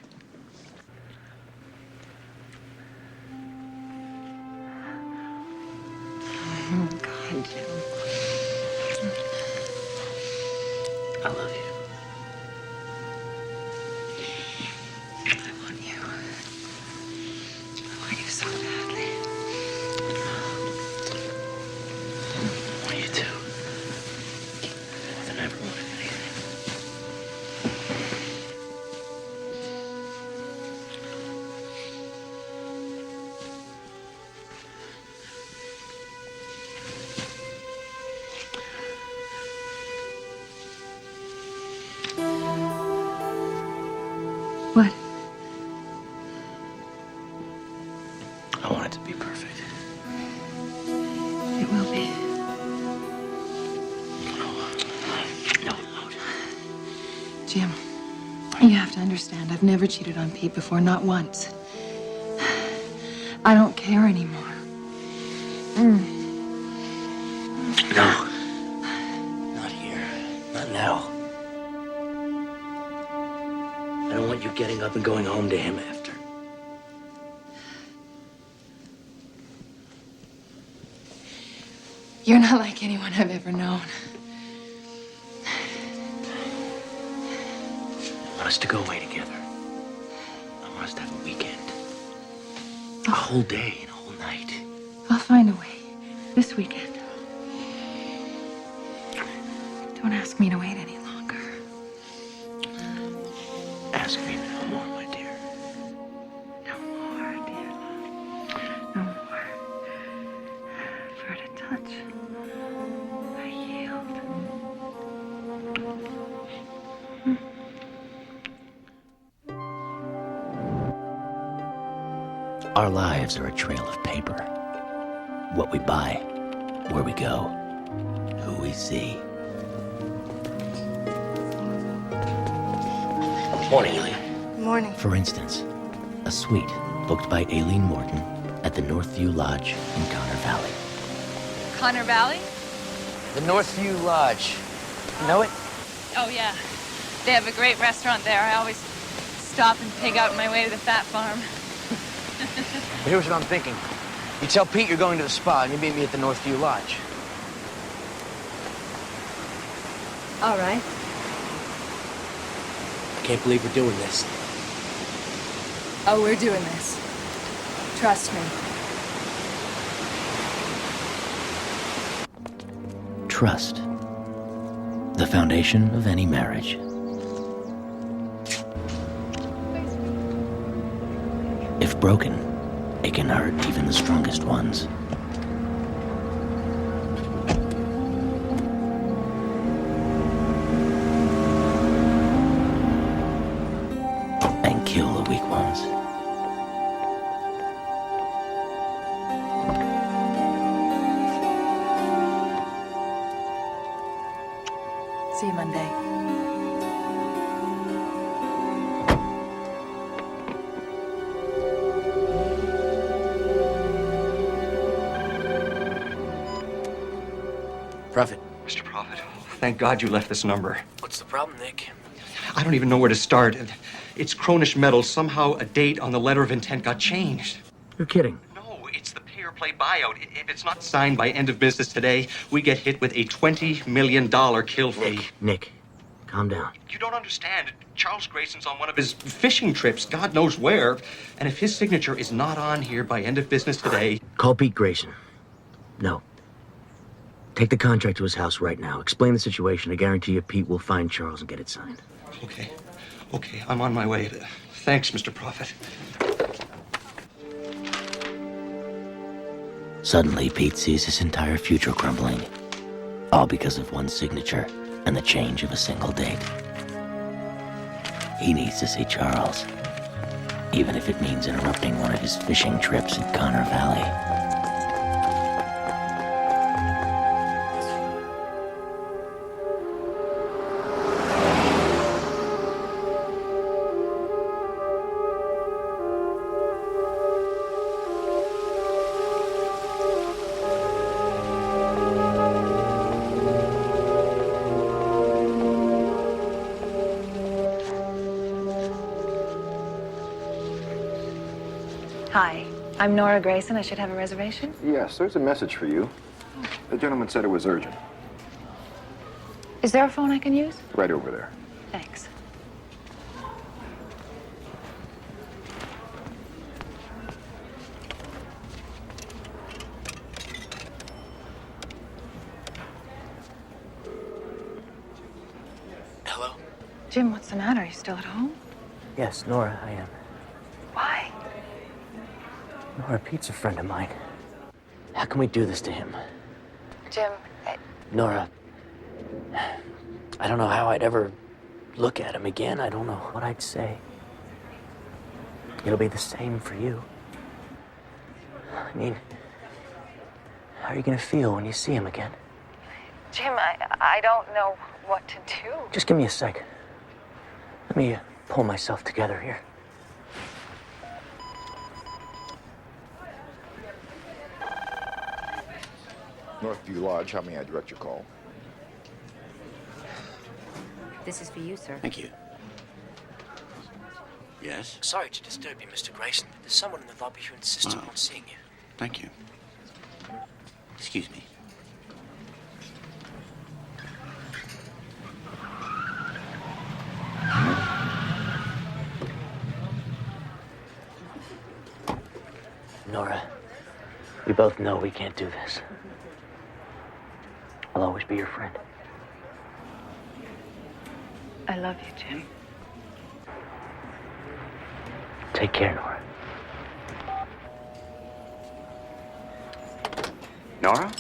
Oh, God, Jim. I love you. I want you. I want you so badly. I want you too. More than I ever wanted anything. What? I want it to be perfect. It will be. No. Jim, you have to understand, I've never cheated on Pete before, not once. I don't care anymore. No. Not here. Not now. I don't want you getting up and going home to him after. You're not like anyone I've ever known. I want us to go away together. I want us to have a weekend. A whole day and a whole night. I'll find a way. This weekend. Don't ask me to wait any longer. Ask me no more, my dear. No more, dear love. No more. For to touch. I yield. Our lives are a trail of paper. What we buy, where we go, who we see. Morning, Ely. Morning. For instance, a suite booked by Aileen Morton at the Northview Lodge in Connor Valley. Connor Valley? The Northview Lodge. You know it? Oh, yeah. They have a great restaurant there. I always stop and pig out my way to the fat farm. But here's what I'm thinking. You tell Pete you're going to the spa, and you meet me at the Northview Lodge. All right. I can't believe we're doing this. Oh, we're doing this. Trust me. Trust. The foundation of any marriage. If broken, it can hurt even the strongest ones. And kill the weak ones. See you Monday. Prophet. Mr. Prophet, thank God you left this number. What's the problem, Nick? I don't even know where to start. It's Cronish metal. Somehow a date on the letter of intent got changed. You're kidding. No, it's the pay or play buyout. If it's not signed by end of business today, we get hit with a $20 million kill fee. Nick, calm down. You don't understand. Charles Grayson's on one of his fishing trips, God knows where. And if his signature is not on here by end of business today... Call Pete Gracen. No. Take the contract to his house right now. Explain the situation. I guarantee you Pete will find Charles and get it signed. Okay. Okay, I'm on my way. Thanks, Mr. Prophet. Suddenly, Pete sees his entire future crumbling. All because of one signature and the change of a single date. He needs to see Charles, even if it means interrupting one of his fishing trips in Connor Valley. Hi, I'm Nora Gracen. I should have a reservation. Yes, there's a message for you. The gentleman said it was urgent. Is there a phone I can use? Right over there. Thanks. Hello? Jim, what's the matter? Are you still at home? Yes, Nora, I am. Why? Nora, Pete's a friend of mine. How can we do this to him? Jim, Nora, I don't know how I'd ever look at him again. I don't know what I'd say. It'll be the same for you. I mean, how are you gonna feel when you see him again? Jim, I don't know what to do. Just give me a sec. Let me pull myself together here. Northview Lodge, how may I direct your call? This is for you, sir. Thank you. Yes? Sorry to disturb you, Mr. Gracen, but there's someone in the lobby who insists upon seeing you. Thank you. Excuse me. Nora, we both know we can't do this. I'll always be your friend. I love you, Jim. Take care, Nora. Nora?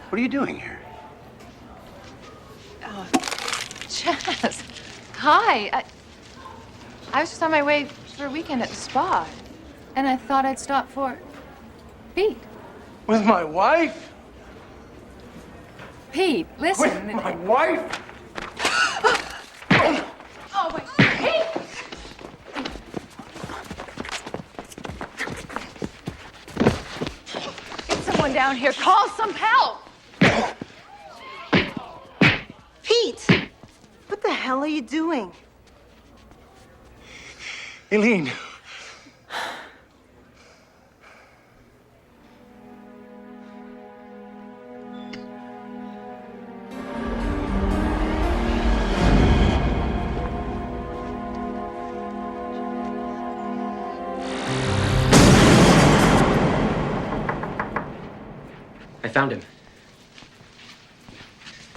What are you doing here? Oh, Chaz. Hi. I was just on my way for a weekend at the spa. And I thought I'd stop for Pete. With my wife? Pete, listen. With my wife? Oh, wait. Pete! Get someone down here. Call some help. Pete! What the hell are you doing? Eileen. I found him.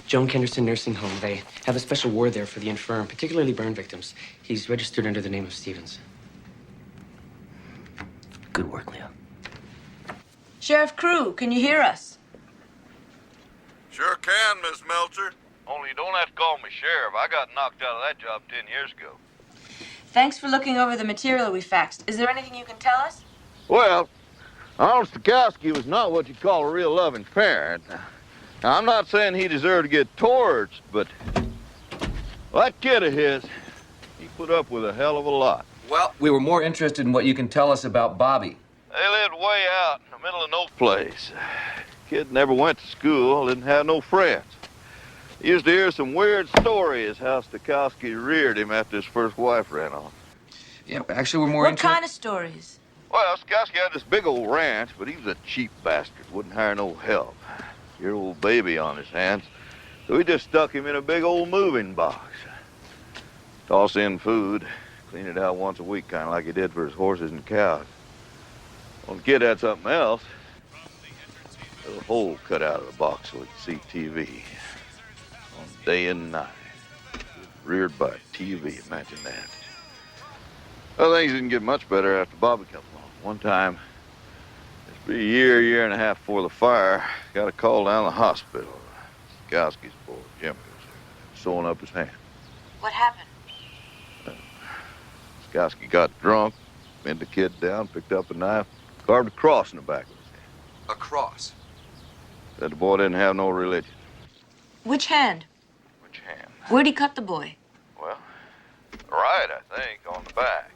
Joan Kenderson Nursing Home. They have a special ward there for the infirm, particularly burn victims. He's registered under the name of Stevens. Good work, Leo. Sheriff Crew, can you hear us? Sure can, Miss Meltzer. Only you don't have to call me sheriff. I got knocked out of that job 10 years ago. Thanks for looking over the material we faxed. Is there anything you can tell us? Well, Arnold Stokowski was not what you'd call a real loving parent. Now, I'm not saying he deserved to get torched, but that kid of his, he put up with a hell of a lot. Well, we were more interested in what you can tell us about Bobby. They lived way out in the middle of no place. Kid never went to school, didn't have no friends. He used to hear some weird stories how Stokowski reared him after his first wife ran off. Yeah, actually, we're more What into... kind of stories? Well, Stokowski had this big old ranch, but he was a cheap bastard. Wouldn't hire no help. Your old baby on his hands. So we just stuck him in a big old moving box. Toss in food, clean it out once a week, kind of like he did for his horses and cows. Well, the kid had something else. There was a hole cut out of the box so he could see TV. On day and night. Reared by TV, imagine that. Well, things didn't get much better after Bobby came along. One time, it's been a year and a half before the fire, got a call down to the hospital. Stokowski's boy, Jimmy, was there, sewing up his hand. What happened? Stokowski got drunk, bent the kid down, picked up a knife, carved a cross in the back of his hand. A cross? Said the boy didn't have no religion. Which hand? Which hand? Where'd he cut the boy? Well, right, I think, on the back.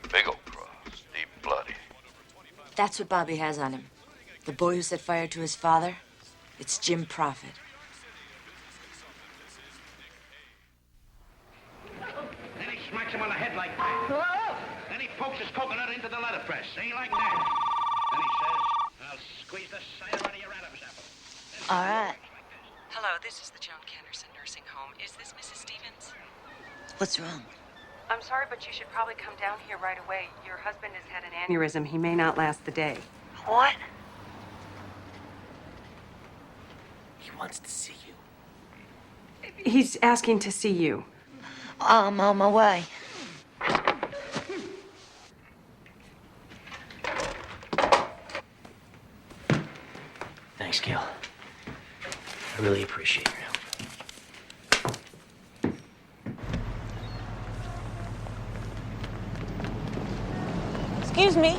Big old cross, deep and bloody. That's what Bobby has on him. The boy who set fire to his father. It's Jim Prophet. Then he smacks him on the head like that. Then he pokes his coconut into the letterpress. Ain't like that. Then he says, I'll squeeze the cider out of your Adam's apple. All right. Hello, this is the Joan Kenderson Nursing Home. Is this Mrs. Stevens? What's wrong? I'm sorry, but you should probably come down here right away. Your husband has had an aneurysm. He may not last the day. What? He wants to see you. He's asking to see you. I'm on my way. Thanks, Gil. I really appreciate your help. Excuse me.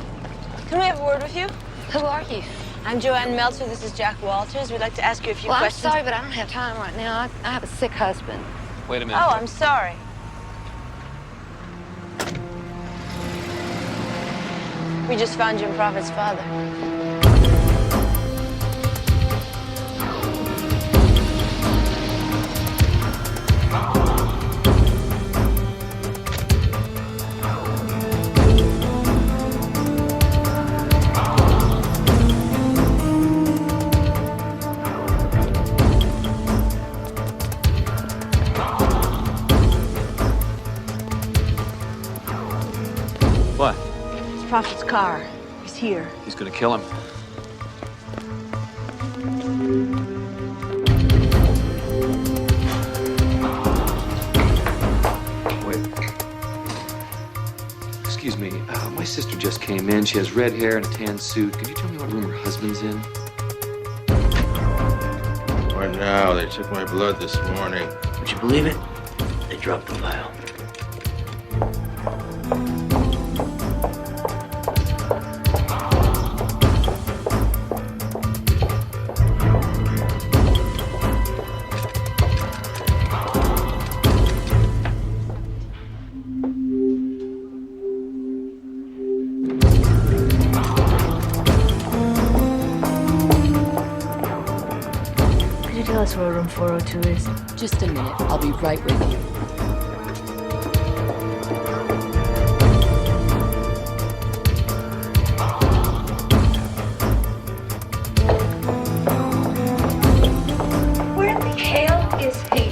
Can we have a word with you? Who are you? I'm Joanne Meltzer. This is Jack Walters. We'd like to ask you a few questions. I'm sorry, but I don't have time right now. I have a sick husband. Wait a minute. Oh, I'm sorry. We just found Jim Prophet's father. What? It's Prophet's car. He's here. He's gonna kill him. Wait. Excuse me, my sister just came in. She has red hair and a tan suit. Could you tell me what room her husband's in? Right now, they took my blood this morning. Would you believe it? They dropped the vial. Could you tell us where room 402 is? Just a minute. I'll be right with you. Where the hell is he?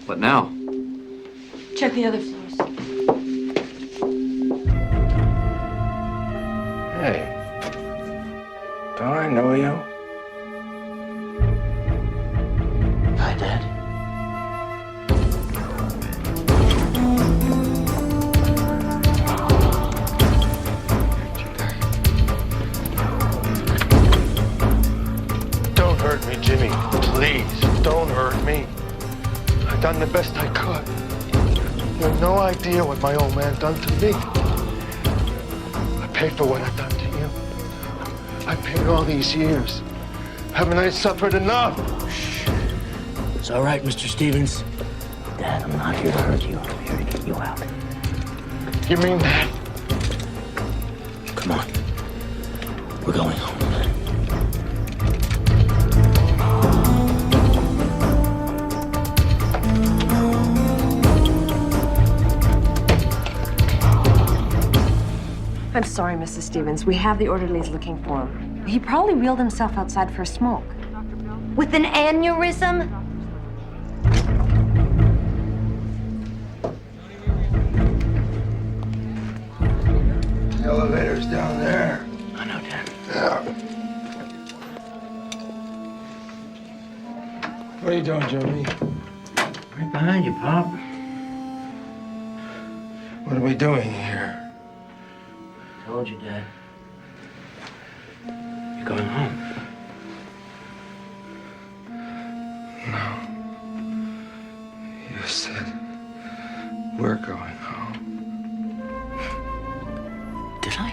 What now? Check the other floors. Hey. Do I know you? Hi, Dad. Don't hurt me, Jimmy. Please, don't hurt me. I've done the best I could. You have no idea what my old man done to me. I paid for what I've done to you. I paid all these years. Haven't I suffered enough? It's all right, Mr. Stevens. Dad, I'm not here to hurt you. I'm here to get you out. You mean that? Come on. We're going home. I'm sorry, Mrs. Stevens. We have the orderlies looking for him. He probably wheeled himself outside for a smoke. With an aneurysm? The elevator's down there. I know, Dad. Yeah. What are you doing, Jimmy? Right behind you, Pop. What are we doing here? Told you, Dad. You're going home. No. You said we're going home. Did I?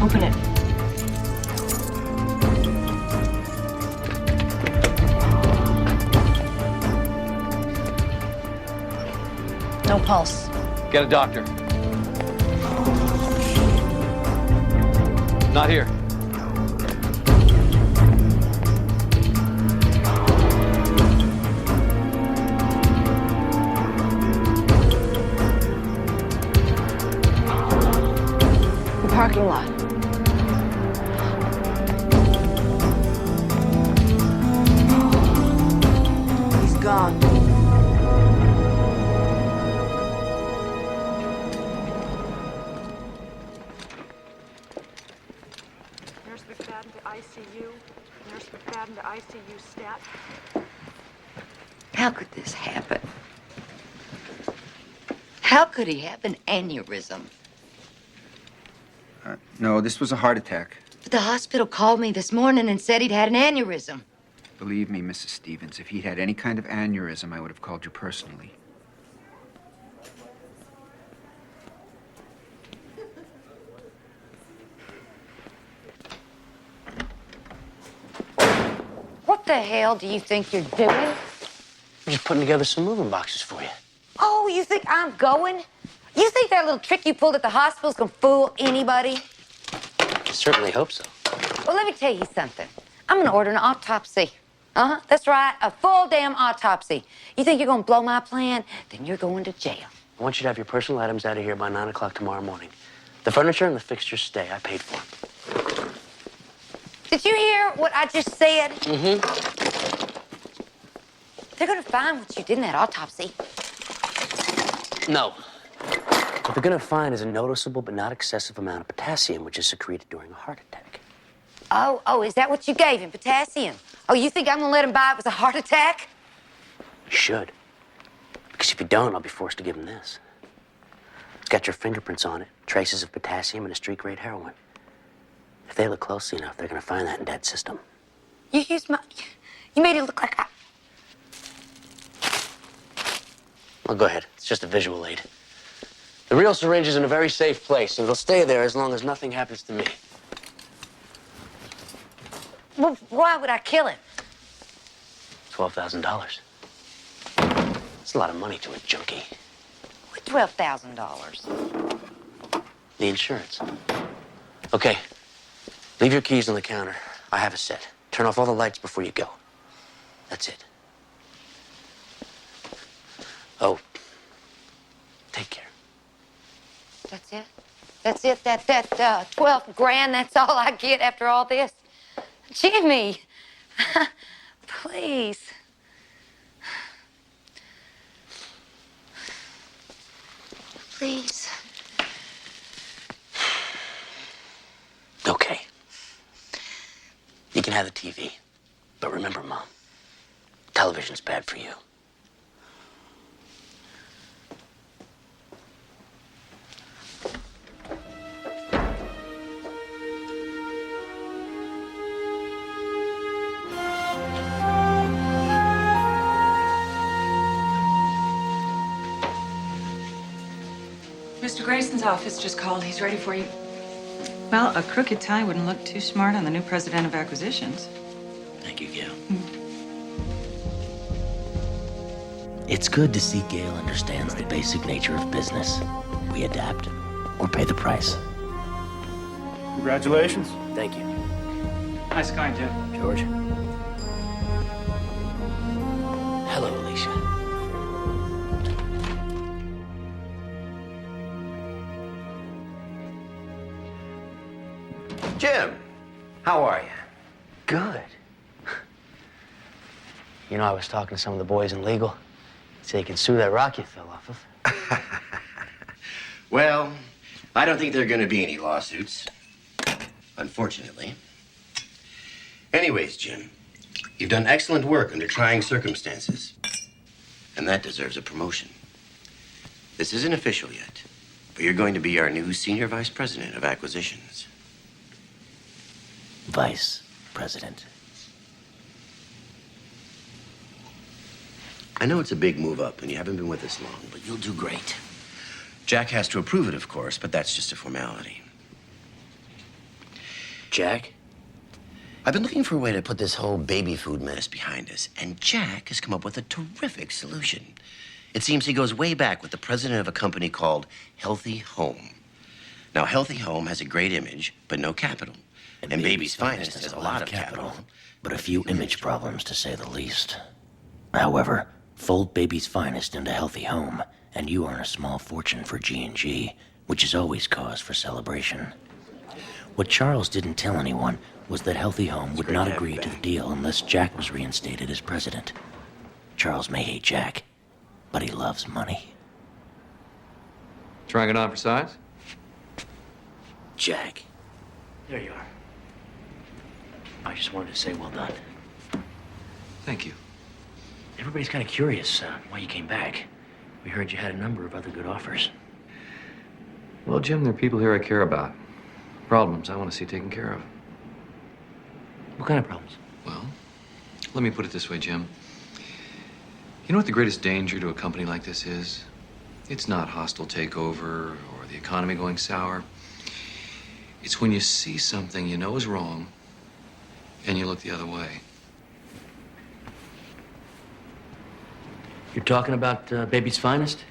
Open it. No pulse. Get a doctor. Not here. The parking lot. He's gone. Nurse McFadden to ICU. Nurse McFadden to ICU stat. How could this happen? How could he have an aneurysm? No, this was a heart attack. But the hospital called me this morning and said he'd had an aneurysm. Believe me, Mrs. Stevens, if he'd had any kind of aneurysm, I would have called you personally. What the hell do you think you're doing? I'm just putting together some moving boxes for you. Oh, you think I'm going? You think that little trick you pulled at the hospital's gonna fool anybody? I certainly hope so. Well, let me tell you something. I'm gonna order an autopsy. Uh-huh, that's right, a full damn autopsy. You think you're gonna blow my plan? Then you're going to jail. I want you to have your personal items out of here by 9 o'clock tomorrow morning. The furniture and the fixtures stay. I paid for them. Did you hear what I just said? Mm-hmm. They're gonna find what you did in that autopsy. No. What they're gonna find is a noticeable but not excessive amount of potassium, which is secreted during a heart attack. Oh, is that what you gave him, potassium? Oh, you think I'm gonna let him buy it with a heart attack? You should. Because if you don't, I'll be forced to give him this. It's got your fingerprints on it, traces of potassium, and a street-grade heroin. If they look closely enough, they're gonna find that in Dad's system. You made it look like I... Well, go ahead. It's just a visual aid. The real syringe is in a very safe place, and it'll stay there as long as nothing happens to me. Well, why would I kill him? $12,000. It's a lot of money to a junkie. With $12,000. The insurance. Okay. Leave your keys on the counter. I have a set. Turn off all the lights before you go. That's it. Oh. Take care. That's it? That's it? That 12 grand, that's all I get after all this? Jimmy, please. Please. Okay. You can have the TV. But remember, Mom, television's bad for you. Mr. Grayson's office just called. He's ready for you. Well, a crooked tie wouldn't look too smart on the new president of acquisitions. Thank you, Gail. It's good to see Gail understands the basic nature of business. We adapt or pay the price. Congratulations. Thank you. Nice going, Jim. George. Hello, Alicia. Jim, how are you? Good. You know, I was talking to some of the boys in legal. Say you can sue that rock you fell off of. Well, I don't think there are going to be any lawsuits, unfortunately. Anyways, Jim, you've done excellent work under trying circumstances, and that deserves a promotion. This isn't official yet, but you're going to be our new senior vice president of acquisitions. Vice president. I know it's a big move up, and you haven't been with us long, but you'll do great. Jack has to approve it, of course, but that's just a formality. Jack? I've been looking for a way to put this whole baby food mess behind us, and Jack has come up with a terrific solution. It seems he goes way back with the president of a company called Healthy Home. Now, Healthy Home has a great image, but no capital. And Baby's Finest has a lot of capital, but a few image problems, to say the least. However, fold Baby's Finest into Healthy Home, and you earn a small fortune for G&G, which is always cause for celebration. What Charles didn't tell anyone was that Healthy Home would not agree to the deal unless Jack was reinstated as president. Charles may hate Jack, but he loves money. Trying it on for size? Jack. There you are. I just wanted to say well done. Thank you. Everybody's kind of curious why you came back. We heard you had a number of other good offers. Well, Jim, there are people here I care about. Problems I want to see taken care of. What kind of problems? Well, let me put it this way, Jim. You know what the greatest danger to a company like this is? It's not hostile takeover or the economy going sour. It's when you see something you know is wrong and you look the other way. You're talking about Baby's Finest?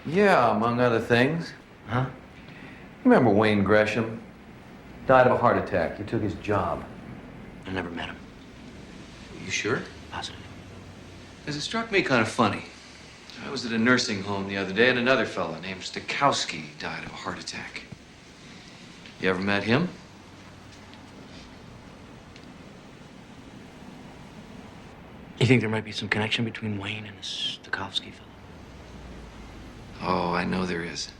Yeah, among other things. Huh? Remember Wayne Gresham? Died of a heart attack. He took his job. I never met him. You sure? Positive. Because it struck me kind of funny. I was at a nursing home the other day, and another fella named Stokowski died of a heart attack. You ever met him? You think there might be some connection between Wayne and this Stokowski fellow? Oh, I know there is.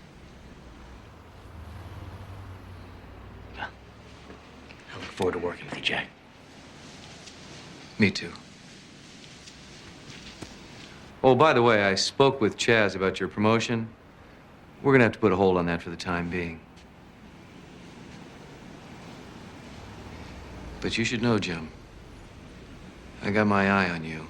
Well, I look forward to working with you, Jack. Me too. Oh, by the way, I spoke with Chaz about your promotion. We're gonna have to put a hold on that for the time being. But you should know, Jim, I got my eye on you.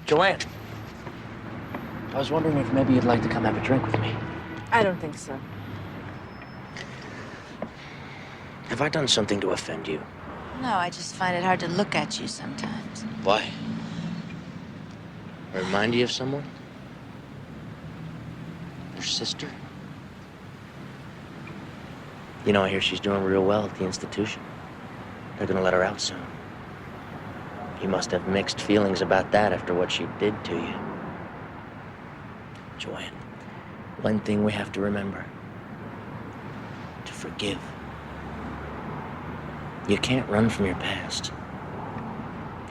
Joanne, I was wondering if maybe you'd like to come have a drink with me. I don't think so. Have I done something to offend you? No, I just find it hard to look at you sometimes. Why? I remind you of someone? Your sister? You know, I hear she's doing real well at the institution. They're gonna let her out soon. You must have mixed feelings about that after what she did to you. Joanne, one thing we have to remember: to forgive. You can't run from your past.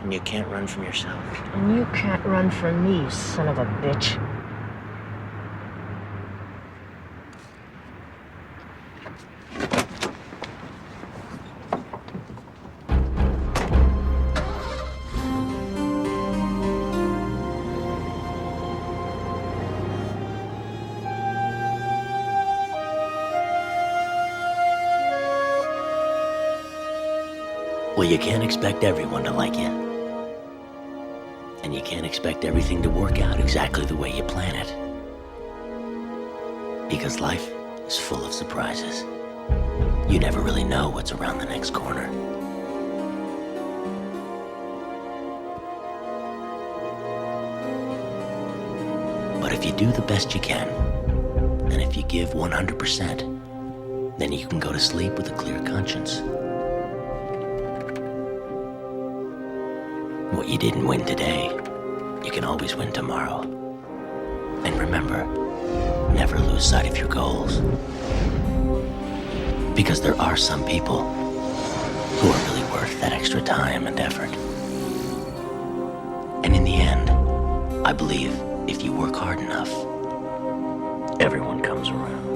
And you can't run from yourself. And you can't run from me, you son of a bitch. Well, you can't expect everyone to like you. And you can't expect everything to work out exactly the way you plan it. Because life is full of surprises. You never really know what's around the next corner. But if you do the best you can, and if you give 100%, then you can go to sleep with a clear conscience. What you didn't win today, you can always win tomorrow. And remember, never lose sight of your goals. Because there are some people who are really worth that extra time and effort. And in the end, I believe if you work hard enough, everyone comes around.